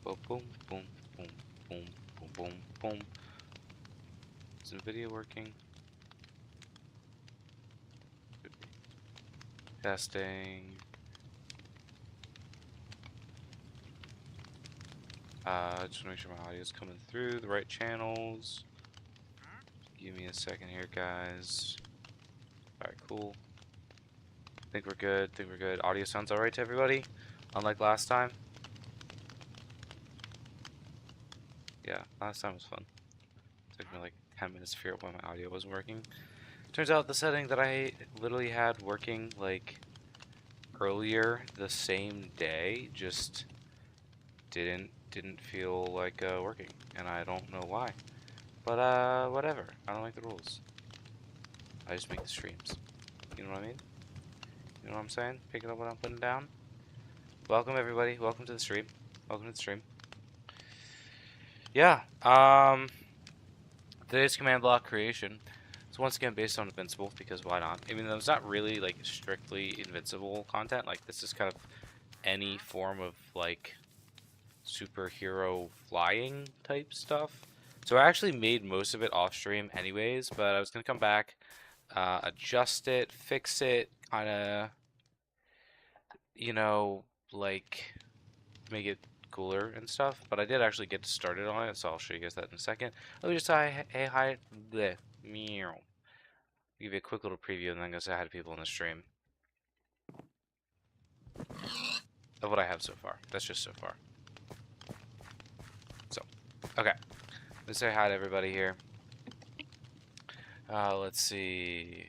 Boom, boom, boom, boom, boom, boom, boom, boom. Is the video working? Testing. Just want to make sure my audio is coming through the right channels. Give me a second here, guys. Alright, cool. Think we're good. Think we're good. Audio sounds alright to everybody? Unlike last time? Yeah, last time was fun. Took me like 10 minutes to figure out why my audio wasn't working. Turns out the setting that I literally had working like earlier the same day just didn't feel like working, and I don't know why. But whatever. I don't like the rules. I just make the streams. You know what I mean? You know what I'm saying? Picking up what I'm putting down. Welcome everybody. Welcome to the stream. Welcome to the stream. Yeah. Today's command block creation is once again based on Invincible, because why not? I mean, it's not really like strictly Invincible content. Like, this is kind of any form of like superhero flying type stuff. So I actually made most of it off stream anyways, but I was gonna come back, adjust it, fix it, kind of, you know, like make it cooler and stuff. But I did actually get started on it, so I'll show you guys that in a second. Let me just say hey, hi, bleh, meow. Give you a quick little preview, and then go say hi to people in the stream of what I have so far. That's just so far. So, okay. Let's say hi to everybody here. Let's see.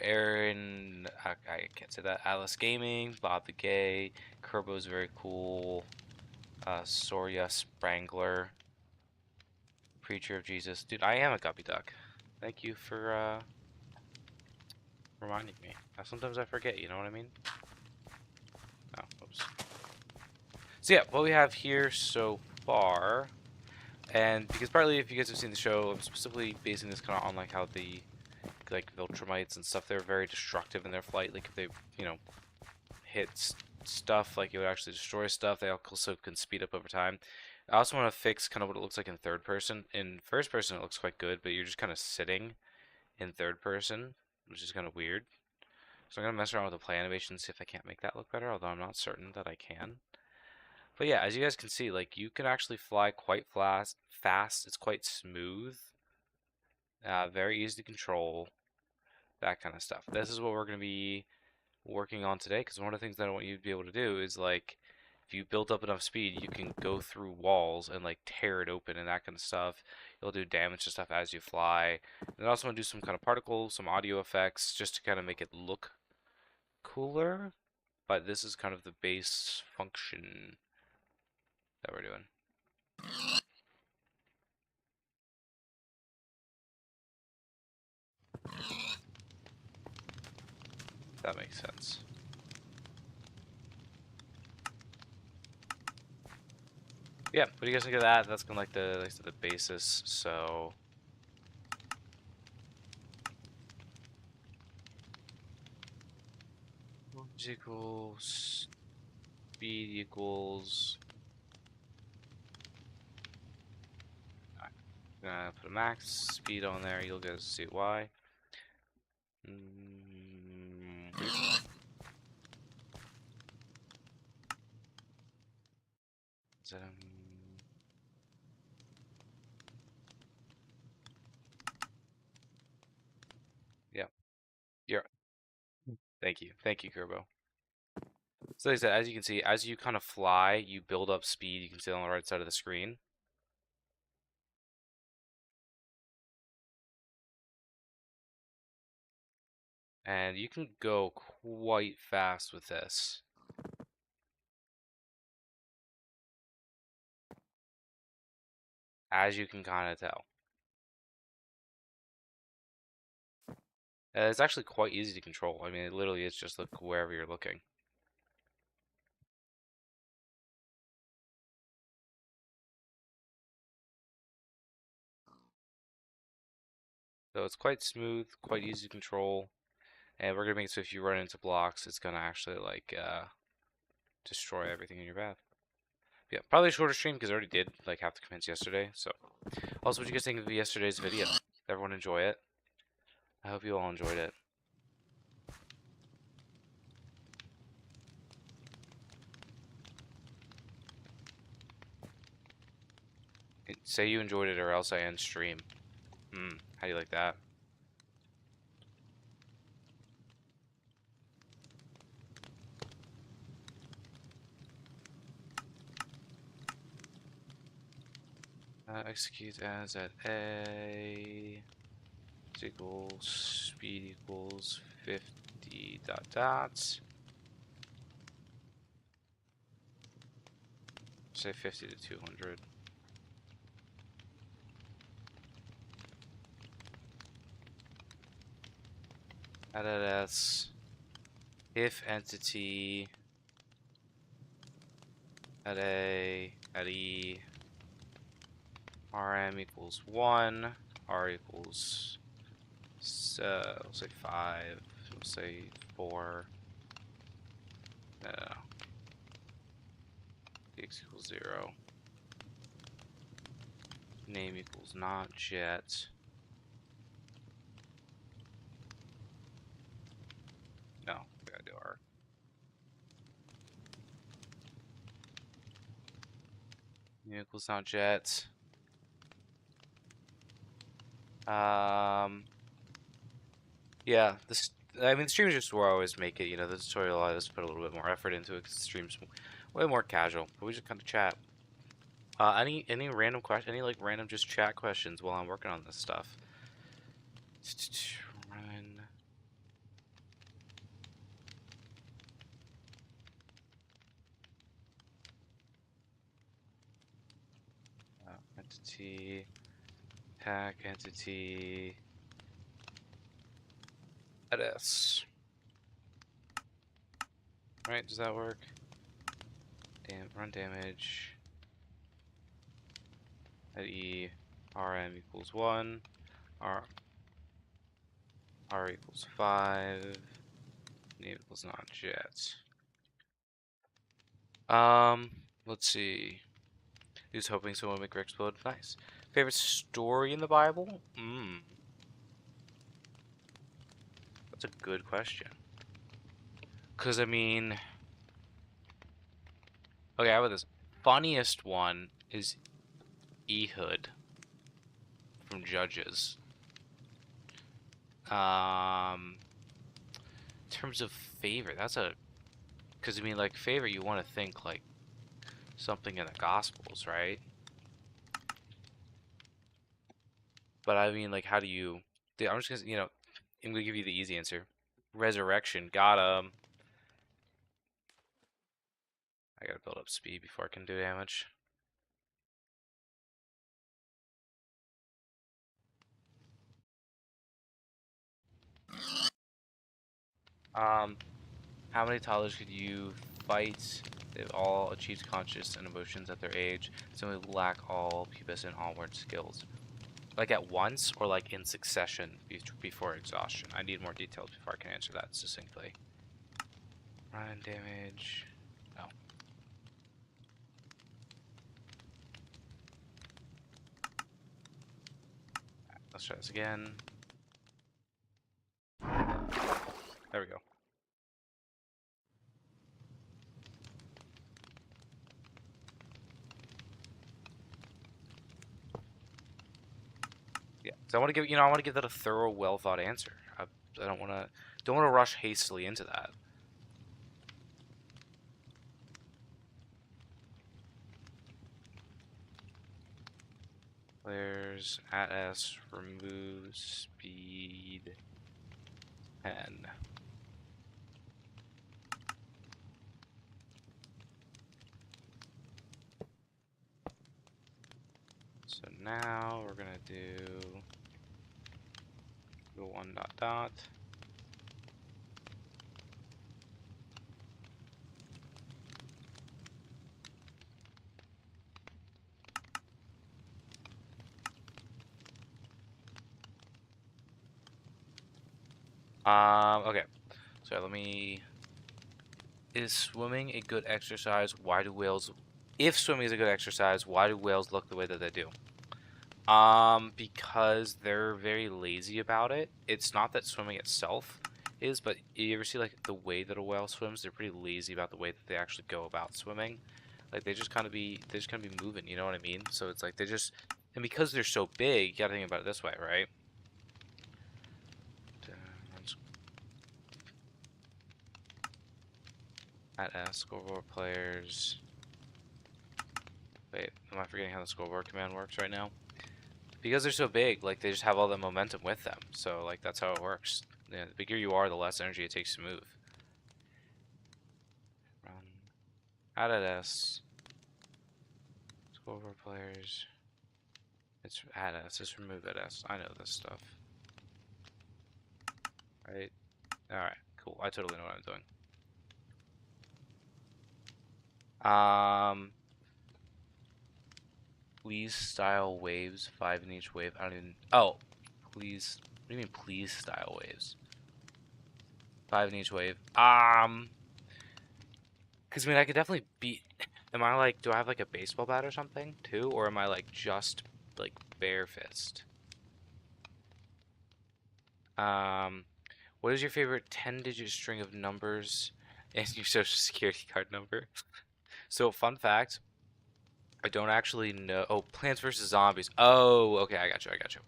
Aaron, I can't say that. Alice Gaming, Bob the Gay, Kerbo's very cool. Soria Sprangler, Preacher of Jesus. Dude, I am a guppy duck. Thank you for reminding me. Sometimes I forget, you know what I mean? Oh, oops. So yeah, what we have here so far, and because partly if you guys have seen the show, I'm specifically basing this kind of on like how the like Viltrumites and stuff, they're very destructive in their flight. Like if they, you know, hit stuff, like it would actually destroy stuff. They also can speed up over time. I also want to fix kind of what it looks like in third person. In first person it looks quite good, but you're just kind of sitting in third person, which is kind of weird. So I'm going to mess around with the play animation and see if I can't make that look better, although I'm not certain that I can. But yeah, as you guys can see, like you can actually fly quite fast. It's quite smooth, very easy to control, that kind of stuff. This is what we're going to be working on today, because one of the things that I want you to be able to do is like if you build up enough speed, you can go through walls and like tear it open and that kind of stuff. You'll do damage to stuff as you fly. And I also want to do some kind of particles, some audio effects, just to kind of make it look cooler. But this is kind of the base function that we're doing. That makes sense. Yeah, what do you guys think of that? That's kind of like the basis. So equals speed equals. Put a max speed on there. You'll get to see why. Yeah. Yeah. Thank you. Thank you, Kerbo. So like I said, as you can see, as you kind of fly, you build up speed. You can see on the right side of the screen. And you can go quite fast with this. As you can kind of tell. It's actually quite easy to control. I mean, it literally is just look wherever you're looking. So it's quite smooth, quite easy to control. And we're going to make it so if you run into blocks, it's going to actually like destroy everything in your path. Yeah, probably a shorter stream because I already did like half the comments yesterday. So, also, what do you guys think of yesterday's video? Did everyone enjoy it? I hope you all enjoyed it. Say you enjoyed it, or else I end stream. How do you like that? Execute as at A equals speed equals 50 dot dots. Say 50 to 200. Add S if entity at A at E RM equals 1, R equals we'll say 5, we'll say 4, no, X equals 0, name equals not jet, no, we gotta do R. Name equals not jet. Yeah, this. I mean, the streams just where I always make it. You know, the tutorial I just put a little bit more effort into it because the stream's way more casual. But we just kind of chat. Any random question? Any like random just chat questions while I'm working on this stuff? Run. Entity. Hack entity. At S. Right? Does that work? Run damage. At E. RM equals 1. R equals 5. Name equals not jet. Let's see. Who's hoping someone will make her explode? Nice. Favorite story in the Bible? That's a good question. Cause I mean, okay, how about this? Funniest one is Ehud from Judges. In terms of favorite, that's a, cause I mean, like favorite, you want to think like something in the Gospels, right? But I mean, like, how do you? I'm just gonna, I'm gonna give you the easy answer. Resurrection. Got him. I gotta build up speed before I can do damage. How many toddlers could you fight? They've all achieved conscious and emotions at their age, so we lack all pubis and onward skills. Like at once or like in succession before exhaustion? I need more details before I can answer that succinctly. Run damage. No. Right, let's try this again. There we go. Yeah, so I want to give, I want to give that a thorough, well thought answer. I don't want to rush hastily into that. Players at S remove speed 10. So now we're gonna do the 1 dot dot. Okay. So let me. Is swimming a good exercise? Why do whales if swimming is a good exercise, why do whales look the way that they do? Because they're very lazy about it. It's not that swimming itself is, but you ever see like the way that a whale swims? They're pretty lazy about the way that they actually go about swimming. Like they just kind of be moving, you know what I mean? So it's like they just, and because they're so big, you gotta think about it this way, right? At scoreboard players. Wait, am I forgetting how the scoreboard command works right now? Because they're so big, like they just have all the momentum with them. So like that's how it works. Yeah, the bigger you are, the less energy it takes to move. Run. Add at S. Scoreboard players. It's add S. It's remove at S. I know this stuff. Right? Alright, cool. I totally know what I'm doing. Please style waves, 5 in each wave. I don't even. Oh, please. What do you mean, please style waves? 5 in each wave. Because I mean, I could definitely beat. Am I like? Do I have like a baseball bat or something too, or am I like just like bare fist? What is your favorite 10-digit string of numbers and your social security card number? So, fun fact. I don't actually know. Oh, Plants vs. Zombies. Oh, okay, I got you. I got you.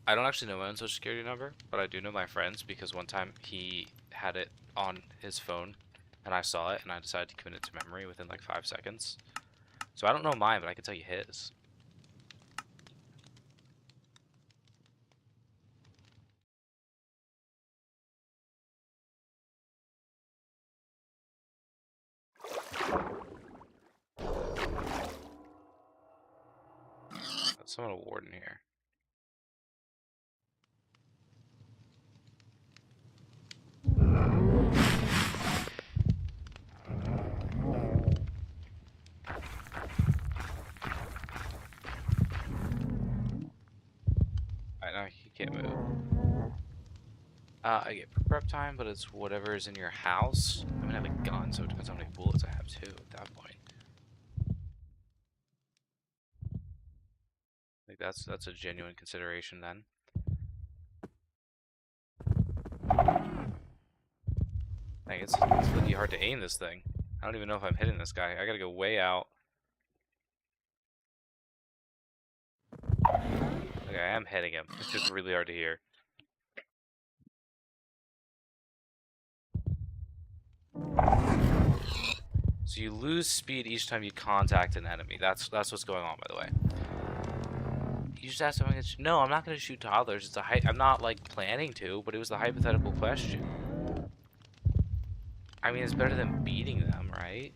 I don't actually know my own social security number, but I do know my friend's because one time he had it on his phone, and I saw it, and I decided to commit it to memory within like 5 seconds. So I don't know mine, but I can tell you his. Let's summon a warden here. Alright, now he can't move. I get prep time, but it's whatever is in your house. I'm gonna have a gun, so it depends how many bullets I have too at that point. Like that's a genuine consideration then. Dang, it's really hard to aim this thing. I don't even know if I'm hitting this guy. I gotta go way out. Okay, I am hitting him. It's just really hard to hear. So you lose speed each time you contact an enemy. That's what's going on, by the way. You just asked if I'm gonna no, I'm not gonna shoot toddlers. It's a I'm not like planning to, but it was the hypothetical question. I mean, it's better than beating them, right?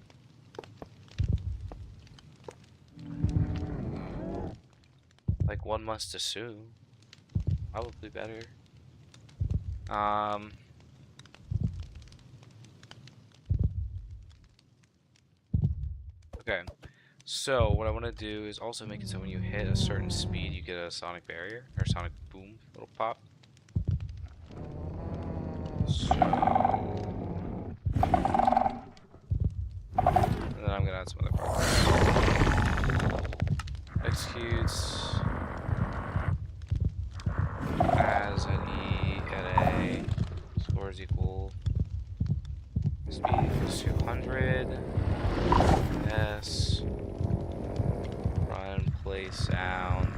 Like one must assume. Probably better. Okay. So what I want to do is also make it so when you hit a certain speed, you get a sonic barrier or sonic boom, little pop. So, and then I'm gonna add some other parts. Executes as an E at A. Score is equal. Speed equals 200. S. Run, play sound,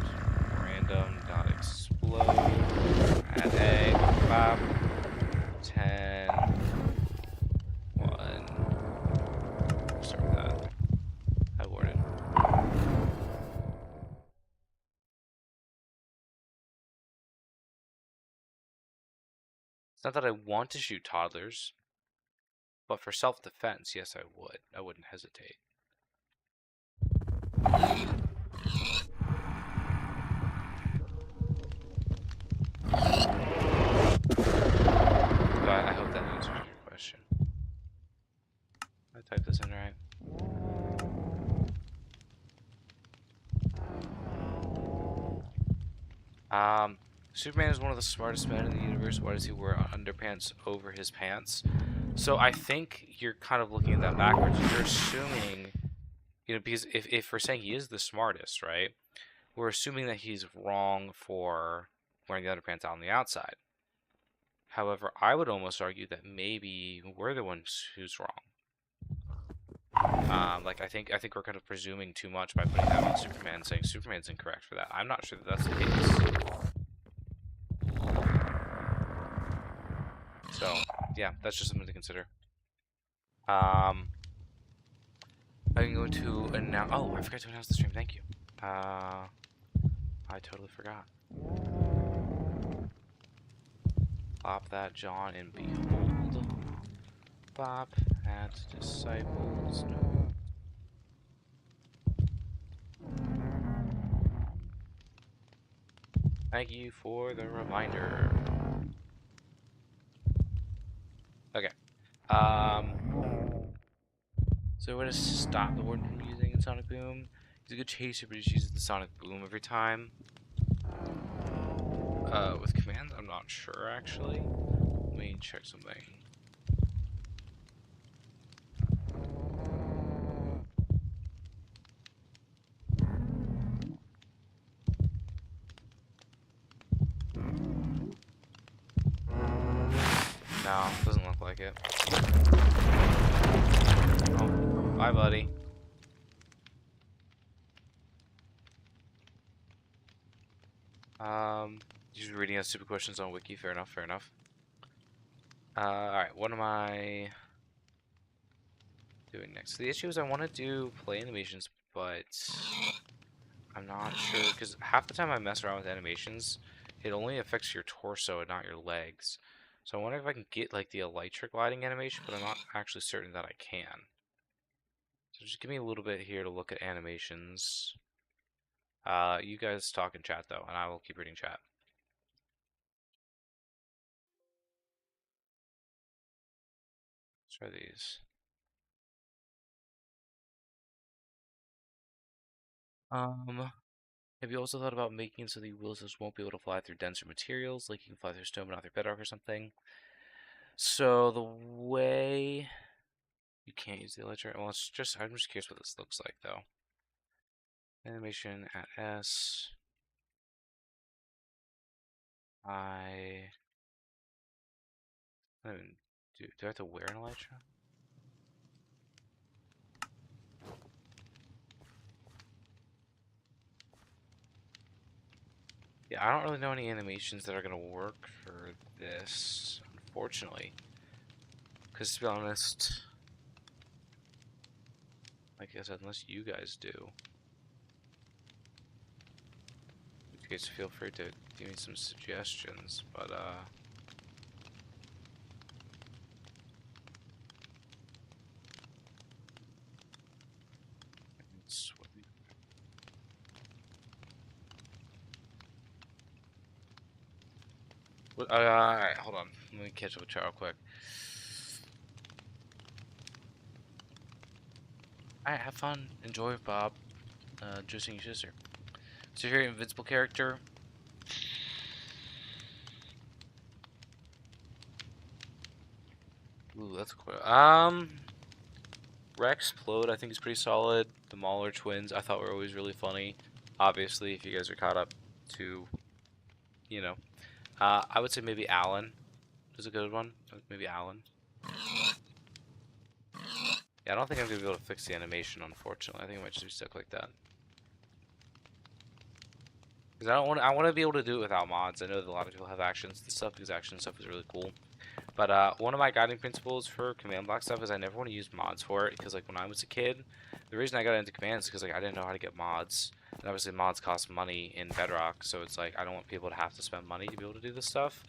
random, not explode. Add A, pop, 10, 1. Start with that. I worded. It's not that I want to shoot toddlers, but for self-defense, yes, I would. I wouldn't hesitate. But I hope that answers your question. I typed this in right. Superman is one of the smartest men in the universe. Why does he wear underpants over his pants? So I think you're kind of looking at that backwards. You're assuming, because if we're saying he is the smartest, right? We're assuming that he's wrong for wearing the underpants out on the outside. However, I would almost argue that maybe we're the ones who's wrong. Like I think we're kind of presuming too much by putting that on Superman, saying Superman's incorrect for that. I'm not sure that that's the case. So yeah, that's just something to consider. I'm going to announce. Oh, I forgot to announce the stream. Thank you. I totally forgot. Pop that, John, and behold, Bob at disciples. No. Thank you for the reminder. Okay. So we're gonna stop the warden from using Sonic Boom. He's a good chaser, but he just uses the Sonic Boom every time. With commands, I'm not sure actually. Let me check something. No, doesn't look like it. Oh, bye, buddy. Just reading out stupid questions on Wiki. Fair enough. Fair enough. Alright, what am I doing next? So the issue is I want to do play animations, but I'm not sure, because half the time I mess around with animations, it only affects your torso and not your legs. So I wonder if I can get like the elytra gliding animation, but I'm not actually certain that I can. So just give me a little bit here to look at animations. You guys talk in chat though, and I will keep reading chat. Let's try these. Have you also thought about making it so the wheels just won't be able to fly through denser materials, like you can fly through stone but not through bedrock or something? So the way you can't use the elytra, well, it's just I'm just curious what this looks like though. Animation at S. I don't even do I have to wear an elytra? Yeah, I don't really know any animations that are gonna work for this, unfortunately. Because to be honest, like I said, unless you guys do, you guys feel free to give me some suggestions. But it's alright, hold on. Let me catch up with chat real quick. Alright, have fun. Enjoy, Bob. Just seeing your sister. So your invincible character. Ooh, that's cool. Rex Plode, I think is pretty solid. The Mauler twins, I thought were always really funny. Obviously, if you guys are caught up to, you know, I would say maybe Alan is a good one. Maybe Alan. Yeah, I don't think I'm gonna be able to fix the animation, unfortunately. I think it might just be stuck like that. Because I want to be able to do it without mods. I know that a lot of people have actions and stuff because action stuff is really cool. But one of my guiding principles for command block stuff is I never want to use mods for it because like when I was a kid, the reason I got into commands is because like I didn't know how to get mods. And obviously mods cost money in Bedrock, so it's like I don't want people to have to spend money to be able to do this stuff.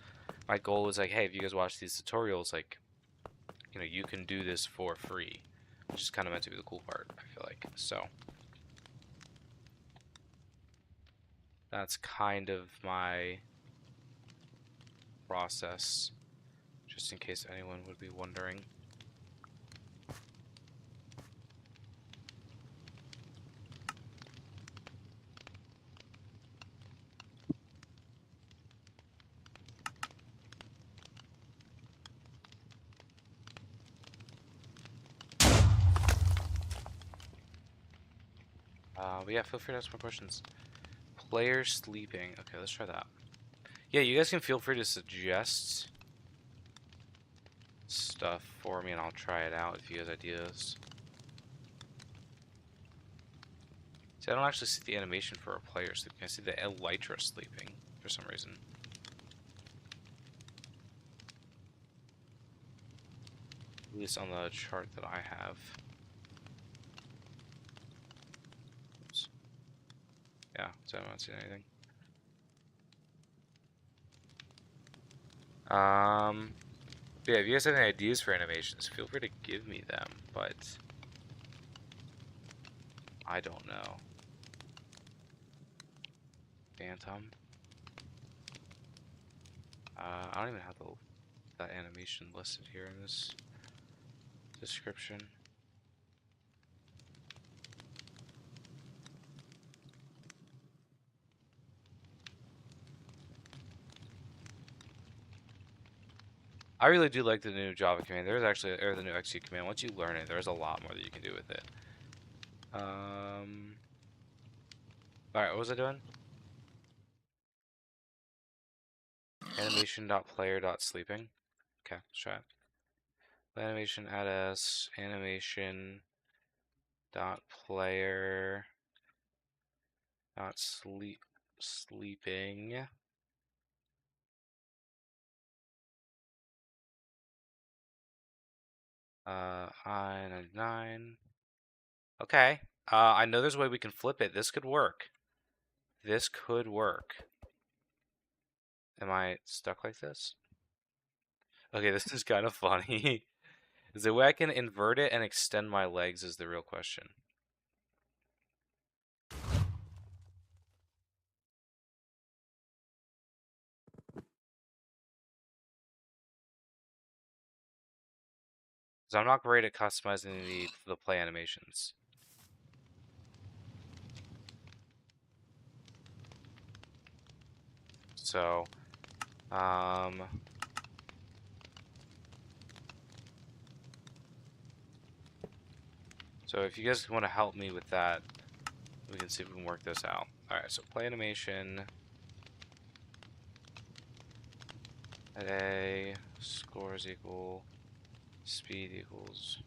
My goal is like, hey, if you guys watch these tutorials, like, you can do this for free, which is kind of meant to be the cool part, I feel like. So that's kind of my process, just in case anyone would be wondering. But yeah, feel free to ask more questions. Player sleeping. Okay, let's try that. Yeah, you guys can feel free to suggest stuff for me, and I'll try it out if you have ideas. See, I don't actually see the animation for a player sleeping. I see the elytra sleeping for some reason. At least on the chart that I have. Oops. Yeah, so I'm not seeing anything. Yeah, if you guys have any ideas for animations, feel free to give me them, but I don't know. Phantom. I don't even have that animation listed here in this description. I really do like the new Java command. There's actually, or the new XC command. Once you learn it, there's a lot more that you can do with it. Alright, what was I doing? Animation.player.sleeping. Okay, let's try it. Animation add s animation dot player dot sleeping. I-99. Okay. I know there's a way we can flip it. This could work. This could work. Am I stuck like this? Okay, this is kind of funny. Is there a way I can invert it and extend my legs is the real question. Because I'm not great at customizing the play animations. So, so if you guys want to help me with that, we can see if we can work this out. Alright, so play animation. At A, scores equal, speed equals.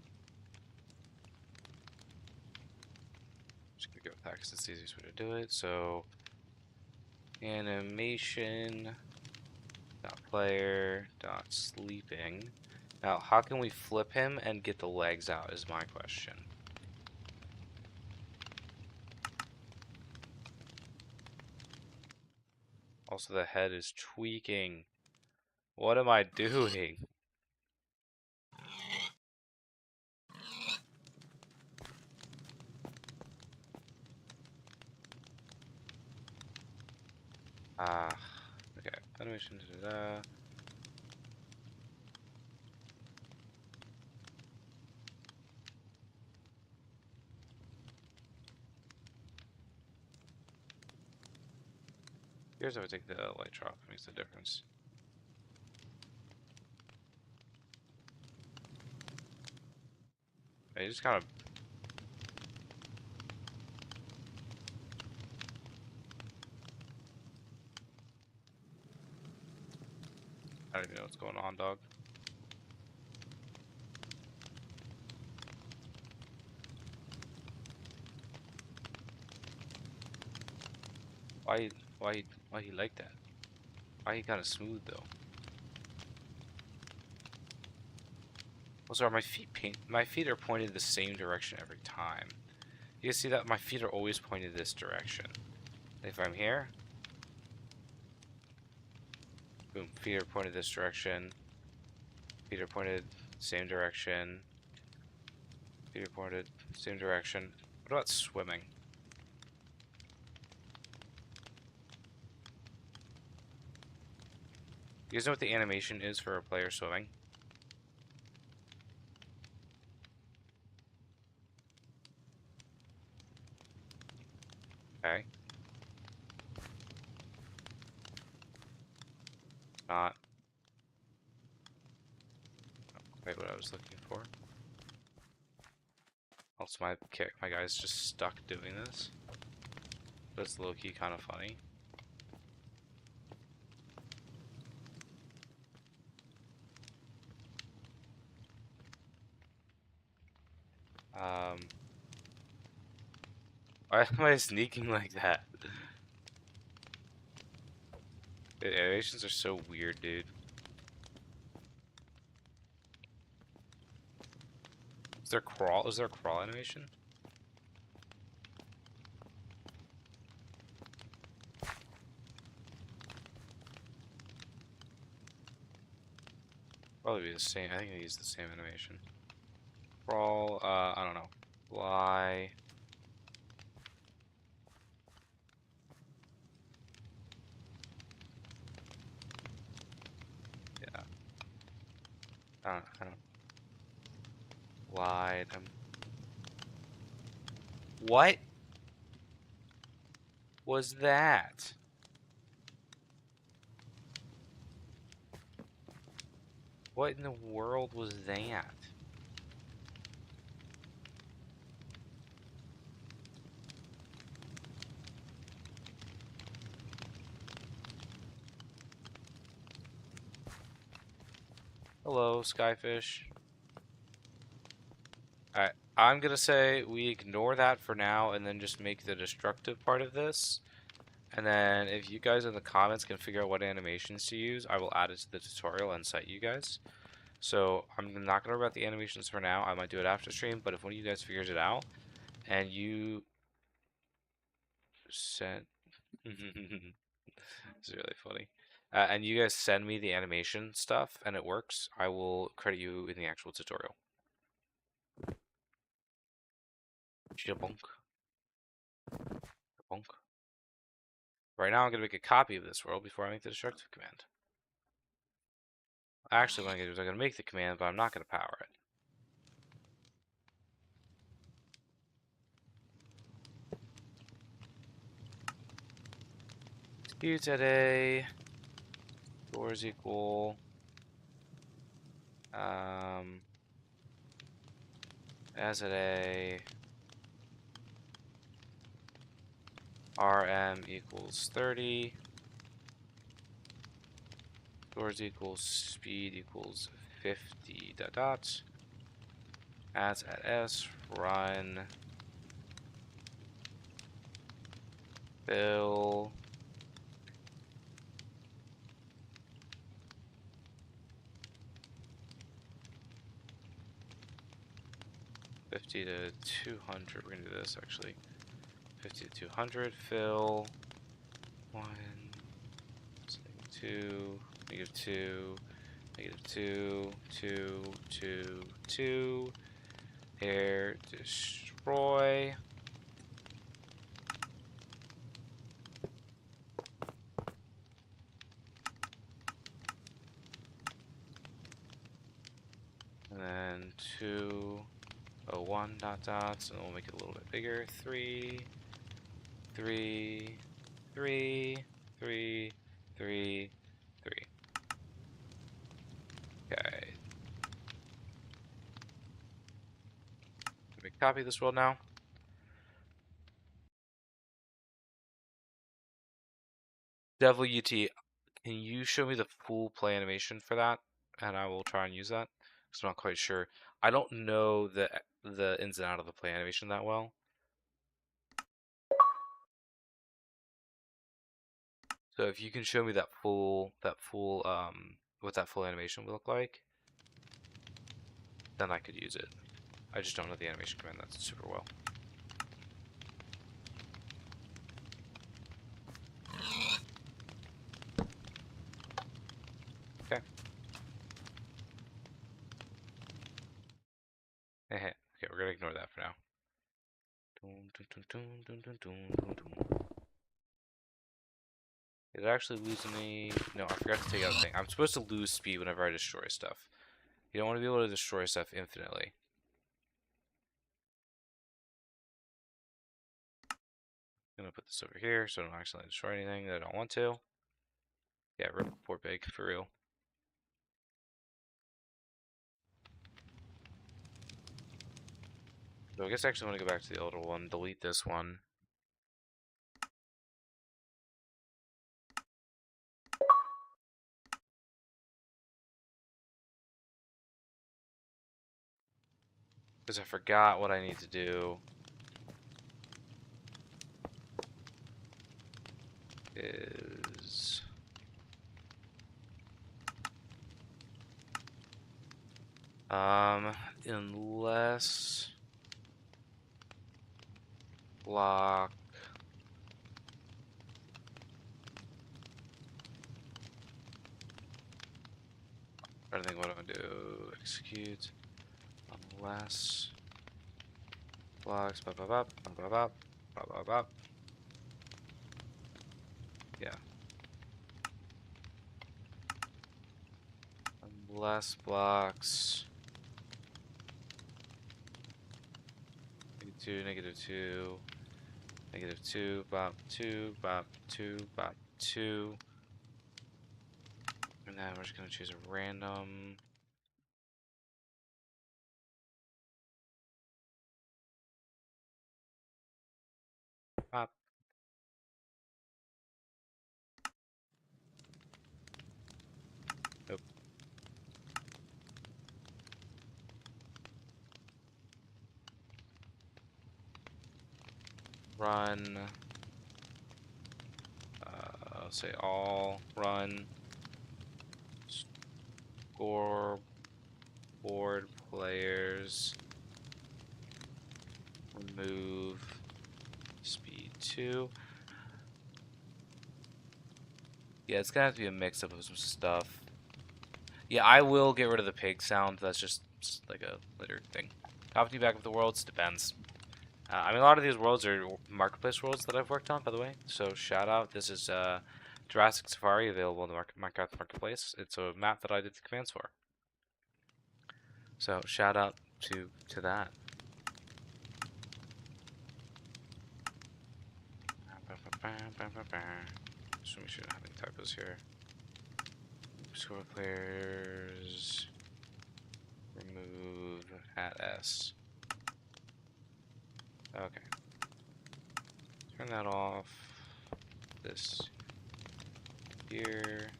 Just gonna go with that because it's the easiest way to do it. So, animation dot player dot sleeping. Now, how can we flip him and get the legs out is my question. Also, the head is tweaking. What am I doing? Ah, okay. Animation. Da, da, da. Here's how I take the light drop. Makes the difference. You just kind of. I don't even know what's going on, dog. Why he like that? Why he kind of smooth though? Also, are my feet my feet are pointed the same direction every time. You guys see that? My feet are always pointed this direction. If I'm here, boom, feet are pointed this direction. Feet are pointed same direction. Feet are pointed same direction. What about swimming? You guys know what the animation is for a player swimming? Okay. Not quite what I was looking for. Also, my guy's just stuck doing this. But it's low-key kind of funny. Why am I sneaking like that? The animations are so weird, dude. Is there crawl? Is there a crawl animation? Probably be the same. I think I use the same animation. Crawl. I don't know. Fly. Yeah. I don't. Glide. What was that? What in the world was that? Hello, Skyfish. Alright, I'm gonna say we ignore that for now and then just make the destructive part of this. And then if you guys in the comments can figure out what animations to use, I will add it to the tutorial and cite you guys. So I'm not gonna worry about the animations for now. I might do it after stream, but if one of you guys figures it out and you send it's really funny. And you guys send me the animation stuff and it works, I will credit you in the actual tutorial. Jabunk. Jabunk. Right now I'm going to make a copy of this world before I make the destructive command. Actually, what I'm going to do is I'm going to make the command, but I'm not going to power it. Execute today. Doors equal. As a RM equals 30. Doors equals speed equals 50 dot dot. As at S run fill 50 to 200. We're gonna do this actually. 50 to 200 fill 1 2 negative 2 negative 2 2 2 2 air destroy. And then 201 dot dots, and we'll make it a little bit bigger. 3 3 3 3 3 3. Okay. Let me copy this world now. Devil UT, can you show me the full play animation for that? And I will try and use that. Because I'm not quite sure. I don't know the ins and out of the play animation that well. So if you can show me what that full animation would look like, then I could use it. I just don't know the animation command that's super well. Okay. Okay, we're gonna ignore that for now. Did it actually lose any? No, I forgot to take out a thing. I'm supposed to lose speed whenever I destroy stuff. You don't want to be able to destroy stuff infinitely. I'm gonna put this over here so I don't accidentally destroy anything that I don't want to. Yeah, rip poor pig, for real. So I guess I actually want to go back to the older one, delete this one. Because I forgot what I need to do. Is unless block I don't think what I'm gonna do. Execute unless blocks bop bop bop bop bop bop bop bop bop. Yeah. Unless blocks -2, -2, -2, bop 2, bop 2, bop 2. And then we're just gonna choose a random. Bop. Nope. Run. I'll say all run. Scoreboard players. Remove speed 2. Yeah, it's gonna have to be a mix up of some stuff. Yeah, I will get rid of the pig sound. That's just like a later thing. Top to back of the worlds depends. I mean, a lot of these worlds are marketplace worlds that I've worked on, by the way. So shout out. This is Jurassic Safari available in the Minecraft Marketplace. It's a map that I did the commands for. So shout out to that. Just make sure I don't have any typos here. Score players. Remove at S. Okay. Turn that off. This here.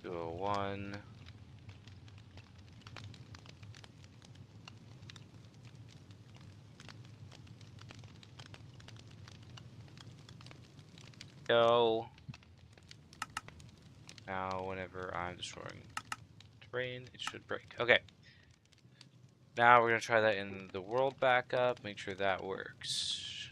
Do a 1. Go. Now, whenever I'm destroying terrain, it should break. Okay. Now we're going to try that in the world backup. Make sure that works.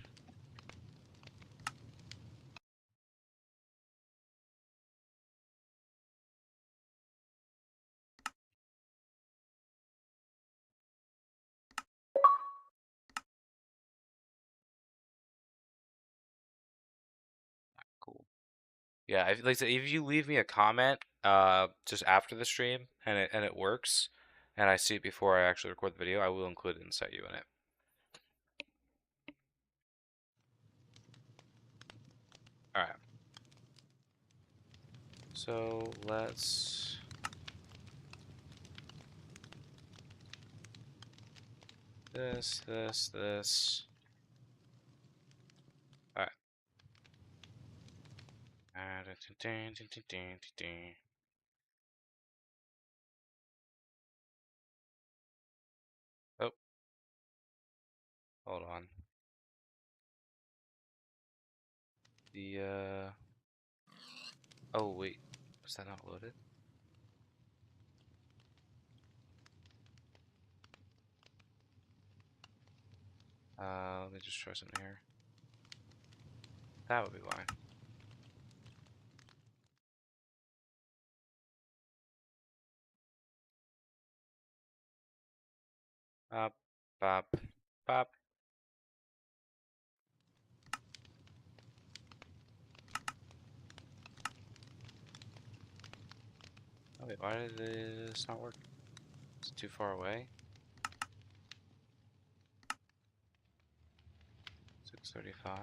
Cool. Yeah, like I said, if you leave me a comment just after the stream and it works, and I see it before I actually record the video, I will include it and set you in it. All right. So let's this. All right. Oh, hold on. The oh wait, was that not loaded? Let me just try something here. That would be why. Bop, bop, bop. Oh wait, why did this not work? Is it too far away? 635.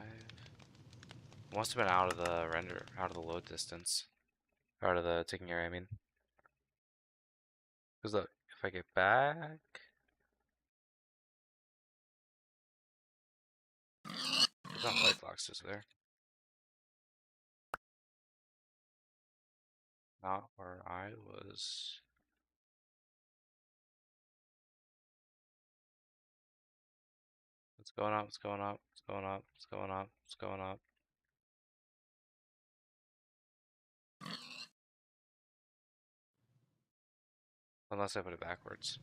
Must have been out of the render, out of the load distance. Out of the taking area, I mean. Because look, if I get back... There's not light blocks, is there? Not where I was. What's going up? What's going up? What's going up? What's going up? What's going up? Unless I put it backwards.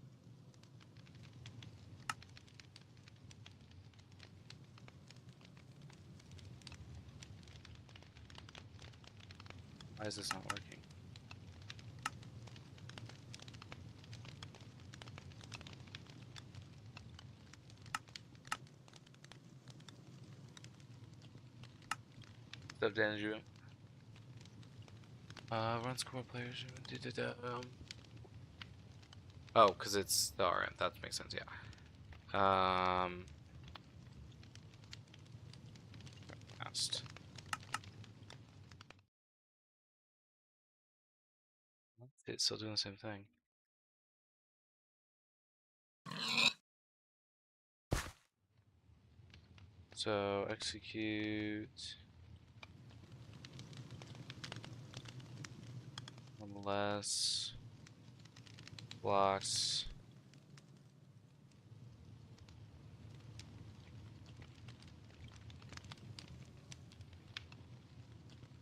Why is this not working? Step damage. Run score players. Oh, because it's the RM. That makes sense, yeah. Fast. It's still doing the same thing. So, execute. Unless. Blocks.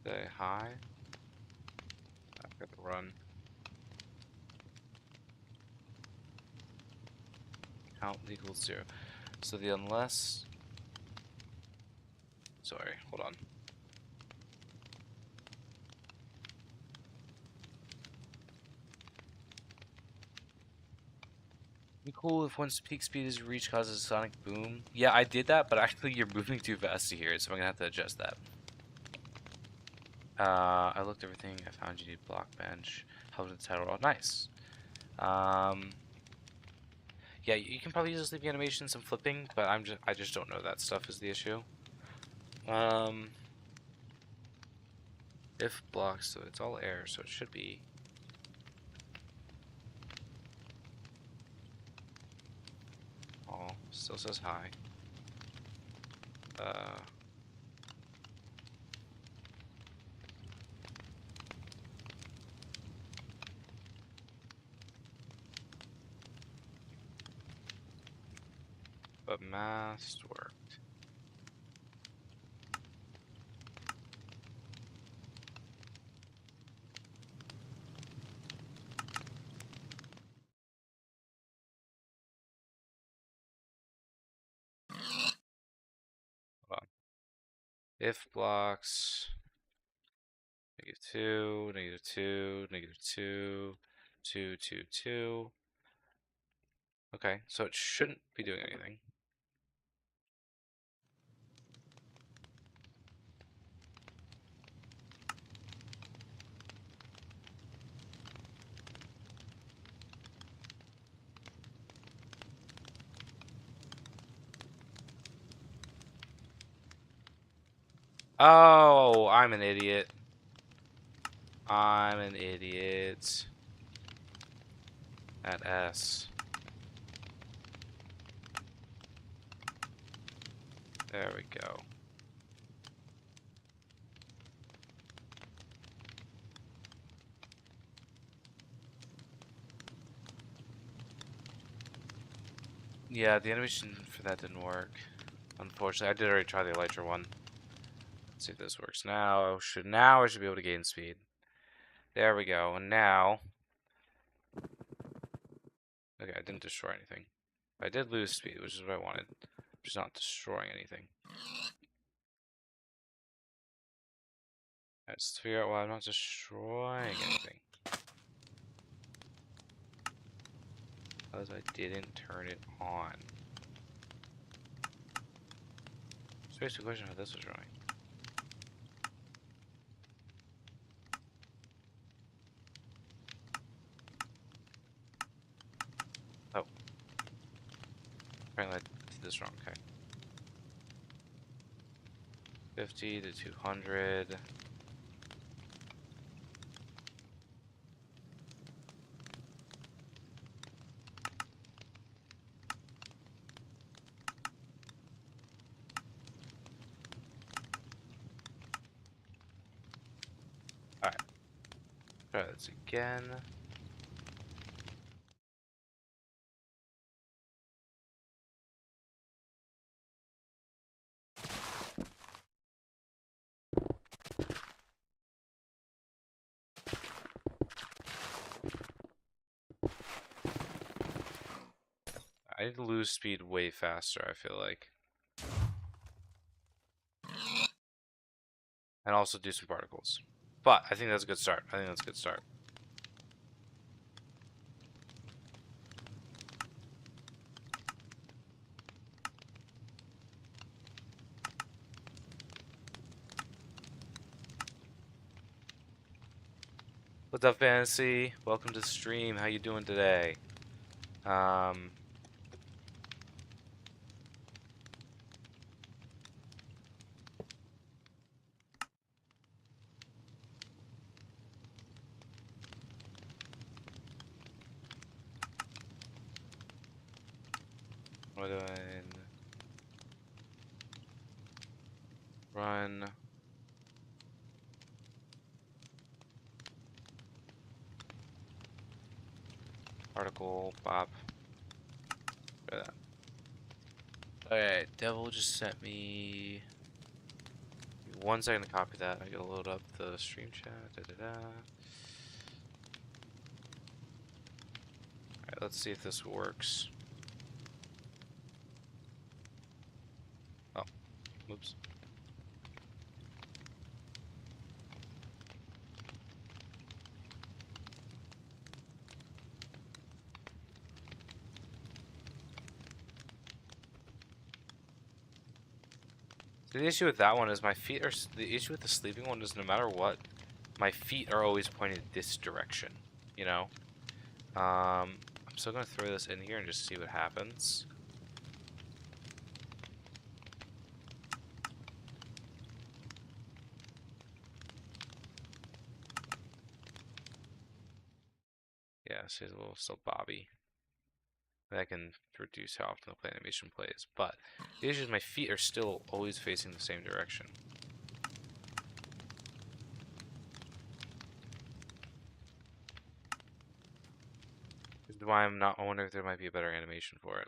Say hi. I've got to run. Count equals 0. So the unless. Sorry, hold on. Be cool if once peak speed is reached causes a sonic boom. Yeah, I did that, but actually you're moving too fast to hear it, so I'm gonna have to adjust that. I looked everything. I found you need block bench. Help with the title. Oh, nice. Yeah, you can probably use a sleeping animation, some flipping, but I just don't know that stuff is the issue. If blocks, so it's all air, so it should be. Oh, still says hi. But masked worked. Hold on. If blocks. -2, -2, -2, 2, 2, 2. Okay, so it shouldn't be doing anything. Oh, I'm an idiot. I'm an idiot. At S. There we go. Yeah, the animation for that didn't work. Unfortunately, I did already try the Elytra one. Let's see if this works now. Now I should be able to gain speed. There we go. And now, okay, I didn't destroy anything. I did lose speed, which is what I wanted. Just not destroying anything. Let's figure out why I'm not destroying anything. Because I didn't turn it on. It's basically a question how this was running. Oh. Apparently I did this wrong, okay. 50 to 200. try this again. I need to lose speed way faster, I feel like. And also do some particles. But I think that's a good start. I think that's a good start. What's up, Fantasy? Welcome to the stream. How you doing today? Um, what do I run? Particle pop. Alright, Devil just sent me. Give me 1 second to copy that. I gotta load up the stream chat. Alright, let's see if this works. Oh, oops. So the issue with that one is my feet are. The issue with the sleeping one is no matter what, my feet are always pointed this direction. You know. I'm still gonna throw this in here and just see what happens. Yeah, so he's a little still bobby. That can reduce how often the play animation plays. But the issue is my feet are still always facing the same direction. Which is why I'm not. I wonder if there might be a better animation for it.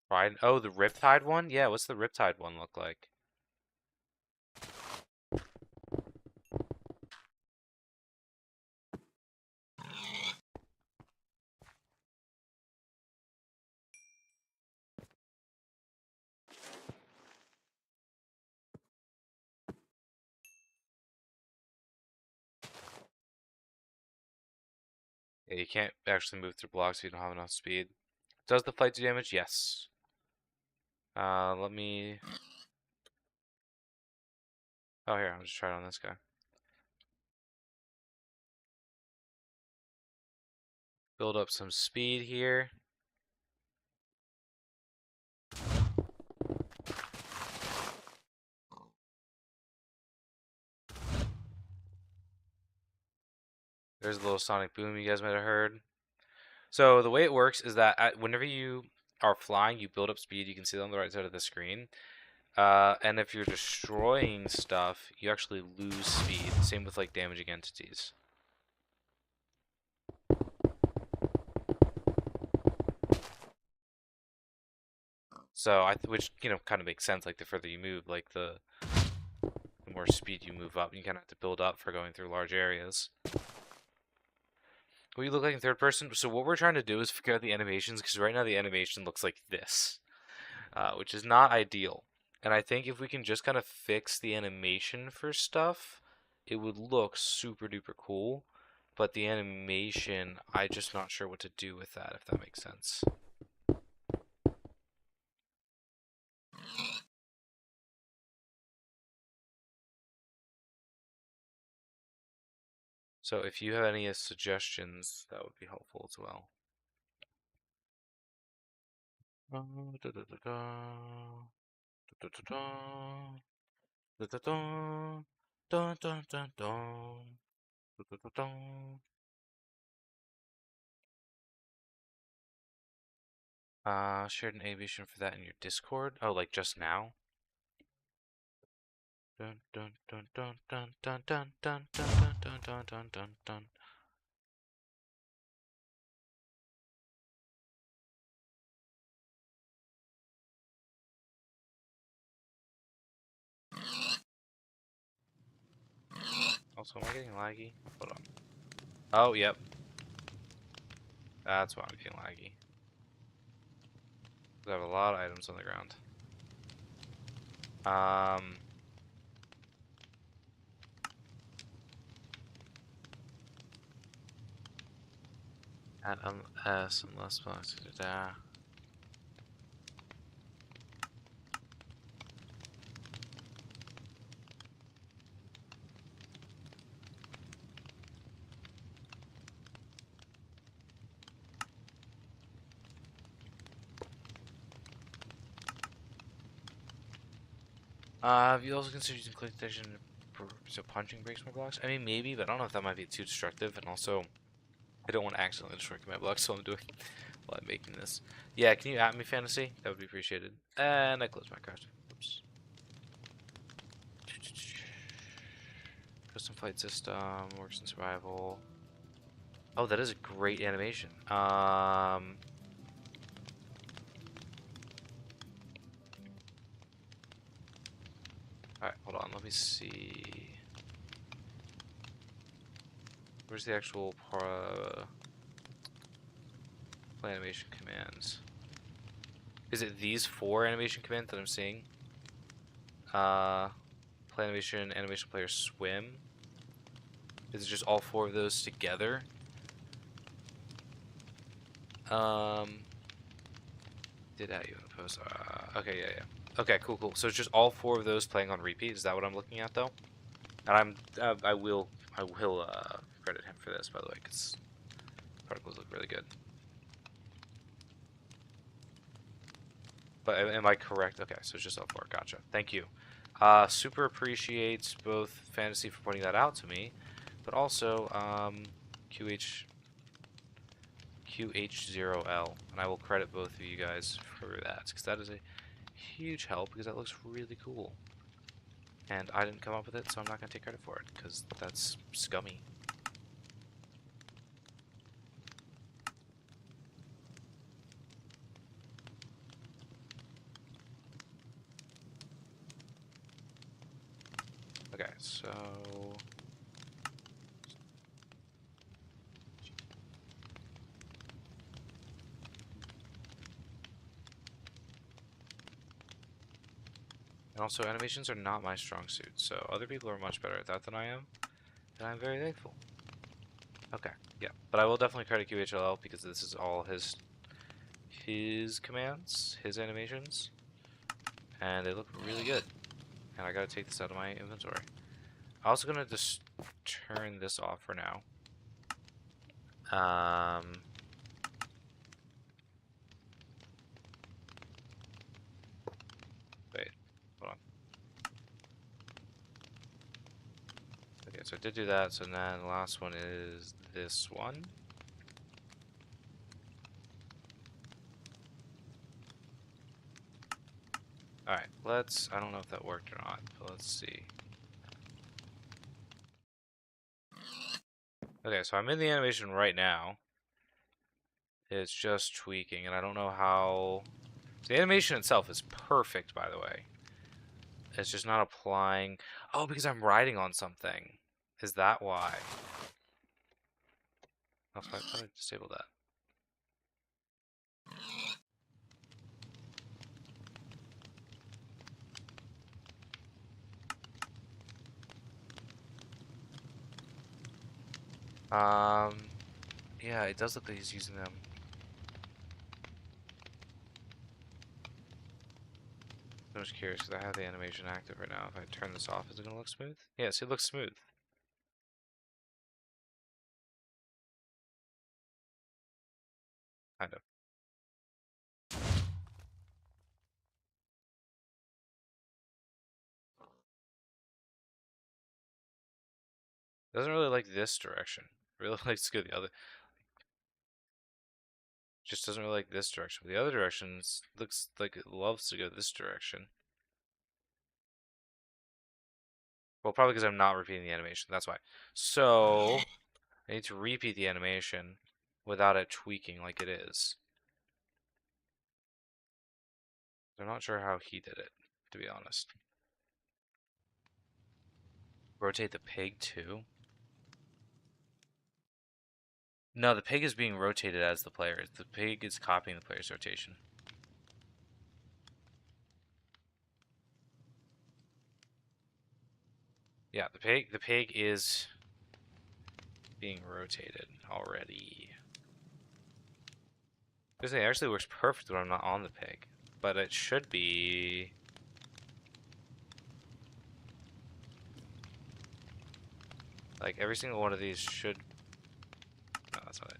Right? Oh, the Riptide one? Yeah, what's the Riptide one look like? Yeah, you can't actually move through blocks if you don't have enough speed. Does the fight do damage? Yes. Let me... Oh, here, I'll just try it on this guy. Build up some speed here. There's a little sonic boom you guys might have heard. So the way it works is that whenever you are flying, you build up speed. You can see it on the right side of the screen. And if you're destroying stuff, you actually lose speed. Same with like damaging entities. So which kind of makes sense. Like the further you move, like the more speed you move up, you kind of have to build up for going through large areas. What you look like in third person? So what we're trying to do is figure out the animations because right now the animation looks like this, which is not ideal. And I think if we can just kind of fix the animation for stuff, it would look super duper cool. But the animation, I'm just not sure what to do with that, if that makes sense. So if you have any suggestions, that would be helpful as well. Da, da, da, da, da, da, da, da, da, da, da. Dun dun dun dun. Dun, dun, dun, dun. Shared an aviation for that in your Discord. Oh, like just now? Dun dun dun dun dun dun dun dun dun dun dun dun dun dun. Also, am I getting laggy? Hold on. Oh, yep. That's why I'm getting laggy. I have a lot of items on the ground. Um, Add S unless box. Have you also considered using click detection so punching breaks my blocks? I mean, maybe, but I don't know if that might be too destructive. And also, I don't want to accidentally destroy my blocks, so I'm doing while I'm making this. Yeah, can you at me, Fantasy? That would be appreciated. And I close my card. Oops. Custom flight system works in survival. Oh, that is a great animation. Alright, hold on, let me see. Where's the actual play animation commands? Is it these 4 animation commands that I'm seeing? Play animation, animation player swim. Is it just all 4 of those together? Did add you in a post. Okay, yeah. Okay, cool. So it's just all 4 of those playing on repeat. Is that what I'm looking at, though? And I will credit him for this, by the way, because particles look really good. But am I correct? Okay, so it's just all 4. Gotcha. Thank you. Super appreciates both Fantasy for pointing that out to me, but also QH0L, and I will credit both of you guys for that, because that is a huge help, because that looks really cool. And I didn't come up with it, so I'm not going to take credit for it, because that's scummy. Okay, so... And also, animations are not my strong suit, so other people are much better at that than I am, and I'm very thankful. Okay, yeah, but I will definitely credit QHLL because this is all his commands, his animations, and they look really good. And I gotta take this out of my inventory. I'm also gonna just turn this off for now. Wait, hold on. Okay, so I did do that, so then the last one is this one. Alright, I don't know if that worked or not, but let's see. Okay, so I'm in the animation right now. It's just tweaking, and I don't know how... The animation itself is perfect, by the way. It's just not applying... Oh, because I'm riding on something. Is that why? Oh, I thought I disabled that. Yeah, it does look like he's using them. I'm just curious because I have the animation active right now. If I turn this off, is it gonna look smooth? Yes, it looks smooth. Kind of. Doesn't really like this direction. Really likes to go the other. Just doesn't really like this direction. The other directions looks like it loves to go this direction. Well, probably because I'm not repeating the animation. That's why. So I need to repeat the animation without it tweaking like it is. I'm not sure how he did it, to be honest. Rotate the pig too? No, the pig is being rotated as the player. The pig is copying the player's rotation. Yeah, the pig is being rotated already. This thing actually works perfect when I'm not on the pig, but it should be. Like every single one of these should. No, that's not it.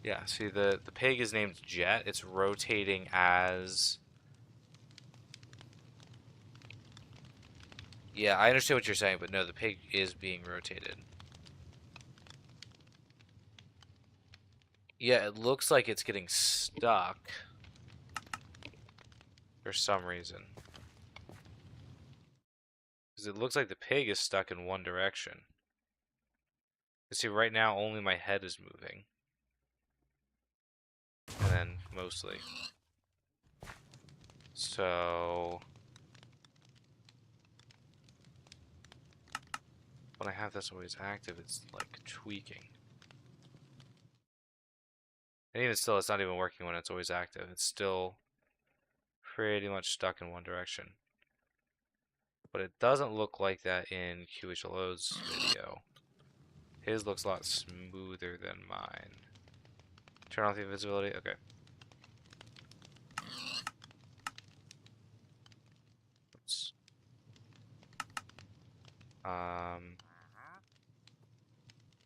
Yeah. See, the pig is named Jet. It's rotating as. Yeah, I understand what you're saying, but no, the pig is being rotated. Yeah, it looks like it's getting stuck for some reason. Because it looks like the pig is stuck in one direction. You see, right now only my head is moving. And then mostly. So when I have this always active, it's like tweaking. And even still, it's not even working when it's always active. It's still pretty much stuck in one direction. But it doesn't look like that in QHLO's video. His looks a lot smoother than mine. Turn off the invisibility. Okay. Oops.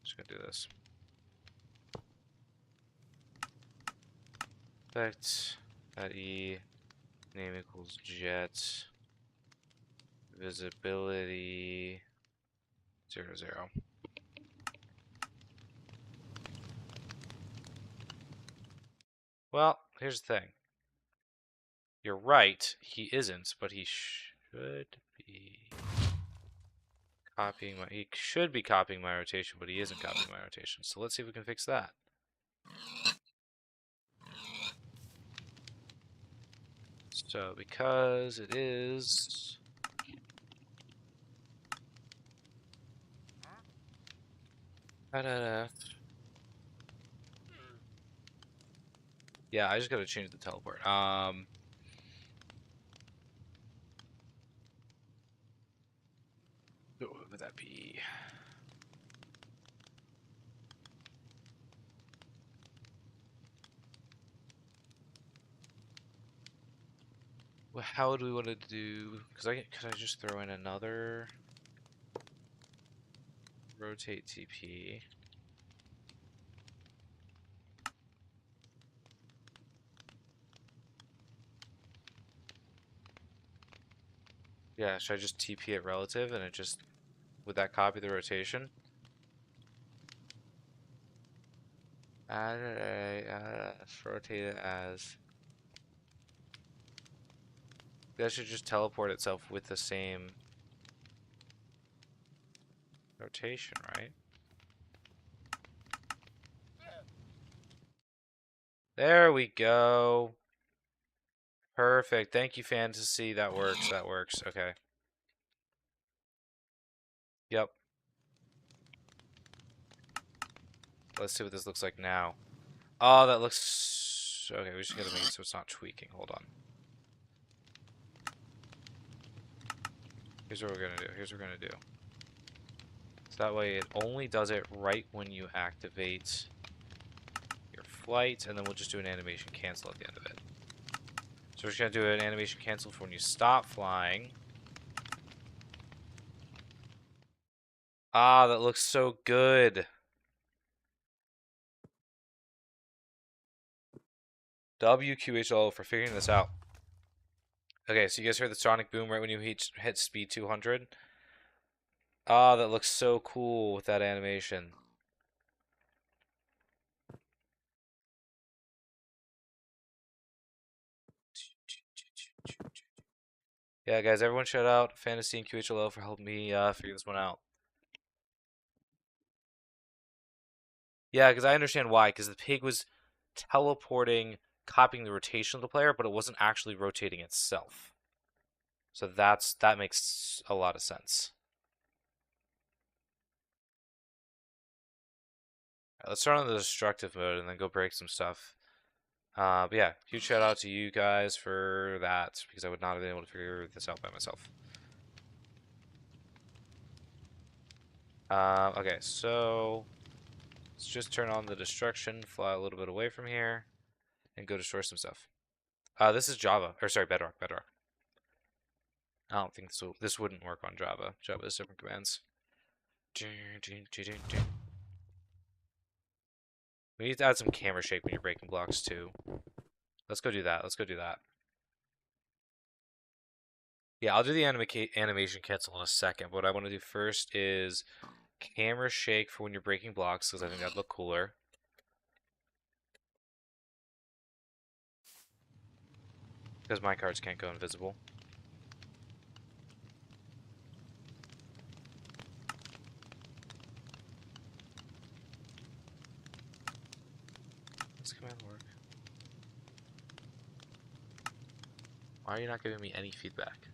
Just gonna do this. Effect at E name equals jet visibility 0, 0. Well, here's the thing. You're right, he isn't, but he should be copying my. He should be copying my rotation, but he isn't copying my rotation. So let's see if we can fix that. So because it is. Da-da-da. Yeah, I just gotta change the teleport. What would that be? Well, how would we want to do? Could I just throw in another rotate TP? Yeah, should I just TP it relative and it just would that copy the rotation? Rotate it as. That should just teleport itself with the same rotation, right? There we go. Perfect. Thank you, Fantasy. That works. That works. Okay. Yep. Let's see what this looks like now. Oh, that looks. Okay, we just gotta make it so it's not tweaking. Hold on. Here's what we're gonna do. Here's what we're gonna do. So that way it only does it right when you activate your flight, and then we'll just do an animation cancel at the end of it. So we're just gonna do an animation cancel for when you stop flying. Ah, that looks so good. WQHL for figuring this out. Okay, so you guys heard the sonic boom right when you hit speed 200? Ah, that looks so cool with that animation. Yeah, guys, everyone shout out Fantasy and QHLO for helping me figure this one out. Yeah, because I understand why. Because the pig was teleporting, copying the rotation of the player, but it wasn't actually rotating itself. So that makes a lot of sense. Right, let's start on the destructive mode and then go break some stuff. But yeah, huge shout out to you guys for that because I would not have been able to figure this out by myself. Okay, so let's just turn on the destruction, fly a little bit away from here, and go destroy some stuff. This is Java, or sorry, Bedrock. I don't think this wouldn't work on Java. Java has different commands. We need to add some camera shake when you're breaking blocks too. Let's go do that. Let's go do that. Yeah, I'll do the animation cancel in a second. But what I want to do first is camera shake for when you're breaking blocks because I think that'd look cooler. Because my cards can't go invisible. This command work. Why are you not giving me any feedback?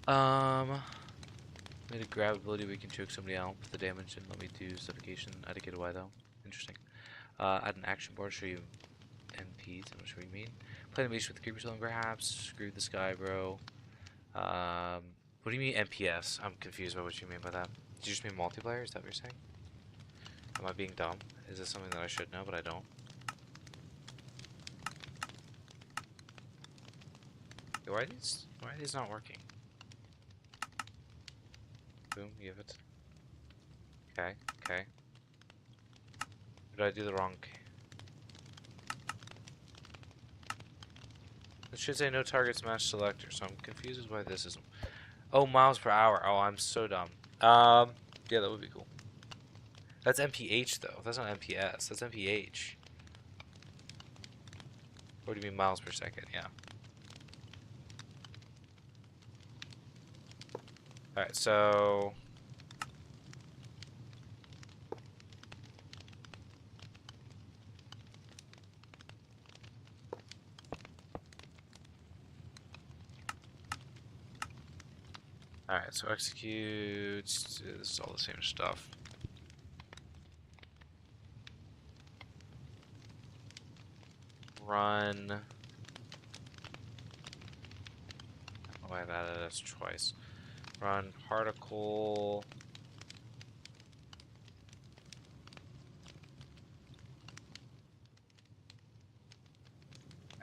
Made a grab ability we can choke somebody out with the damage and let me do suffocation. I did get away though. Interesting. Add an action bar to show you MPs. I'm not sure what you mean. Play animation with creepers on perhaps. Screw this guy, bro. What do you mean MPS? I'm confused by what you mean by that. Did you just mean multiplayer? Is that what you're saying? Am I being dumb? Is this something that I should know, but I don't? Why are these not working? Boom, give it. Okay, okay. Did I do the wrong? It should say no targets match selector, so I'm confused as why this isn't. Oh, miles per hour. Oh, I'm so dumb. Yeah, that would be cool. That's MPH though. That's not MPS. That's MPH. What do you mean miles per second? Yeah. Alright, so alright, so execute. This is all the same stuff. Run. I don't know why I've added this twice. Run particle.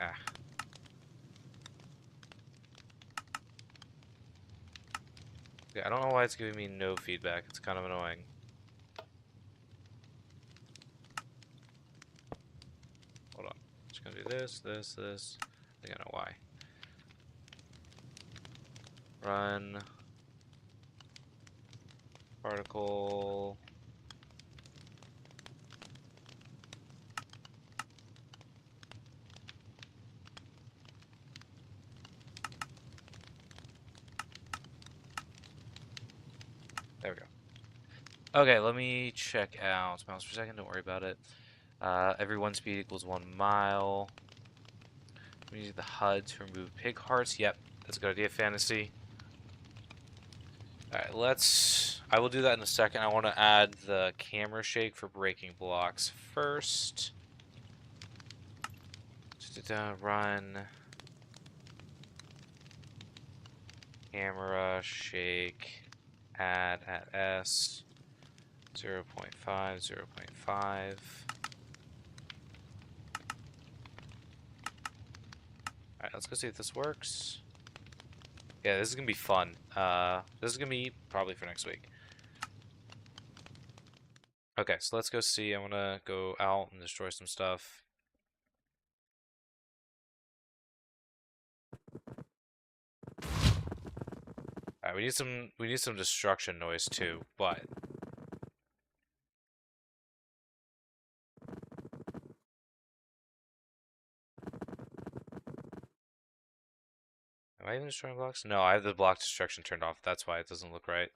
Ah. Okay, I don't know why it's giving me no feedback. It's kind of annoying. Hold on. Just gonna do this. I think I know why. Run particle. There we go. Okay, let me check out miles per second. Don't worry about it. Every 1 speed equals 1 mile. We need the HUD to remove pig hearts. Yep, that's a good idea, Fantasy. Alright, I will do that in a second. I want to add the camera shake for breaking blocks first. Run. Camera shake. Add at S. 0.5, 0.5. Alright, let's go see if this works. Yeah, this is gonna be fun. This is gonna be probably for next week. Okay, so let's go see. I want to go out and destroy some stuff. Alright, we need some destruction noise too, but am I even destroying blocks? No, I have the block destruction turned off. That's why it doesn't look right.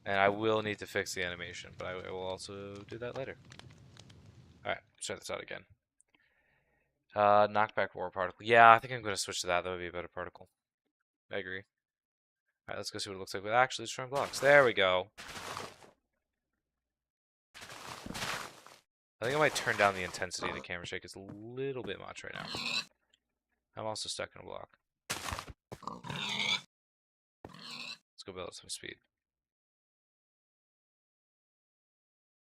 And I will need to fix the animation, but I will also do that later. Alright, try this out again. Knockback war particle. Yeah, I think I'm going to switch to that. That would be a better particle. I agree. Alright, let's go see what it looks like with actually destroying blocks. There we go. I think I might turn down the intensity of the camera shake. It's a little bit much right now. I'm also stuck in a block. Let's go build up some speed.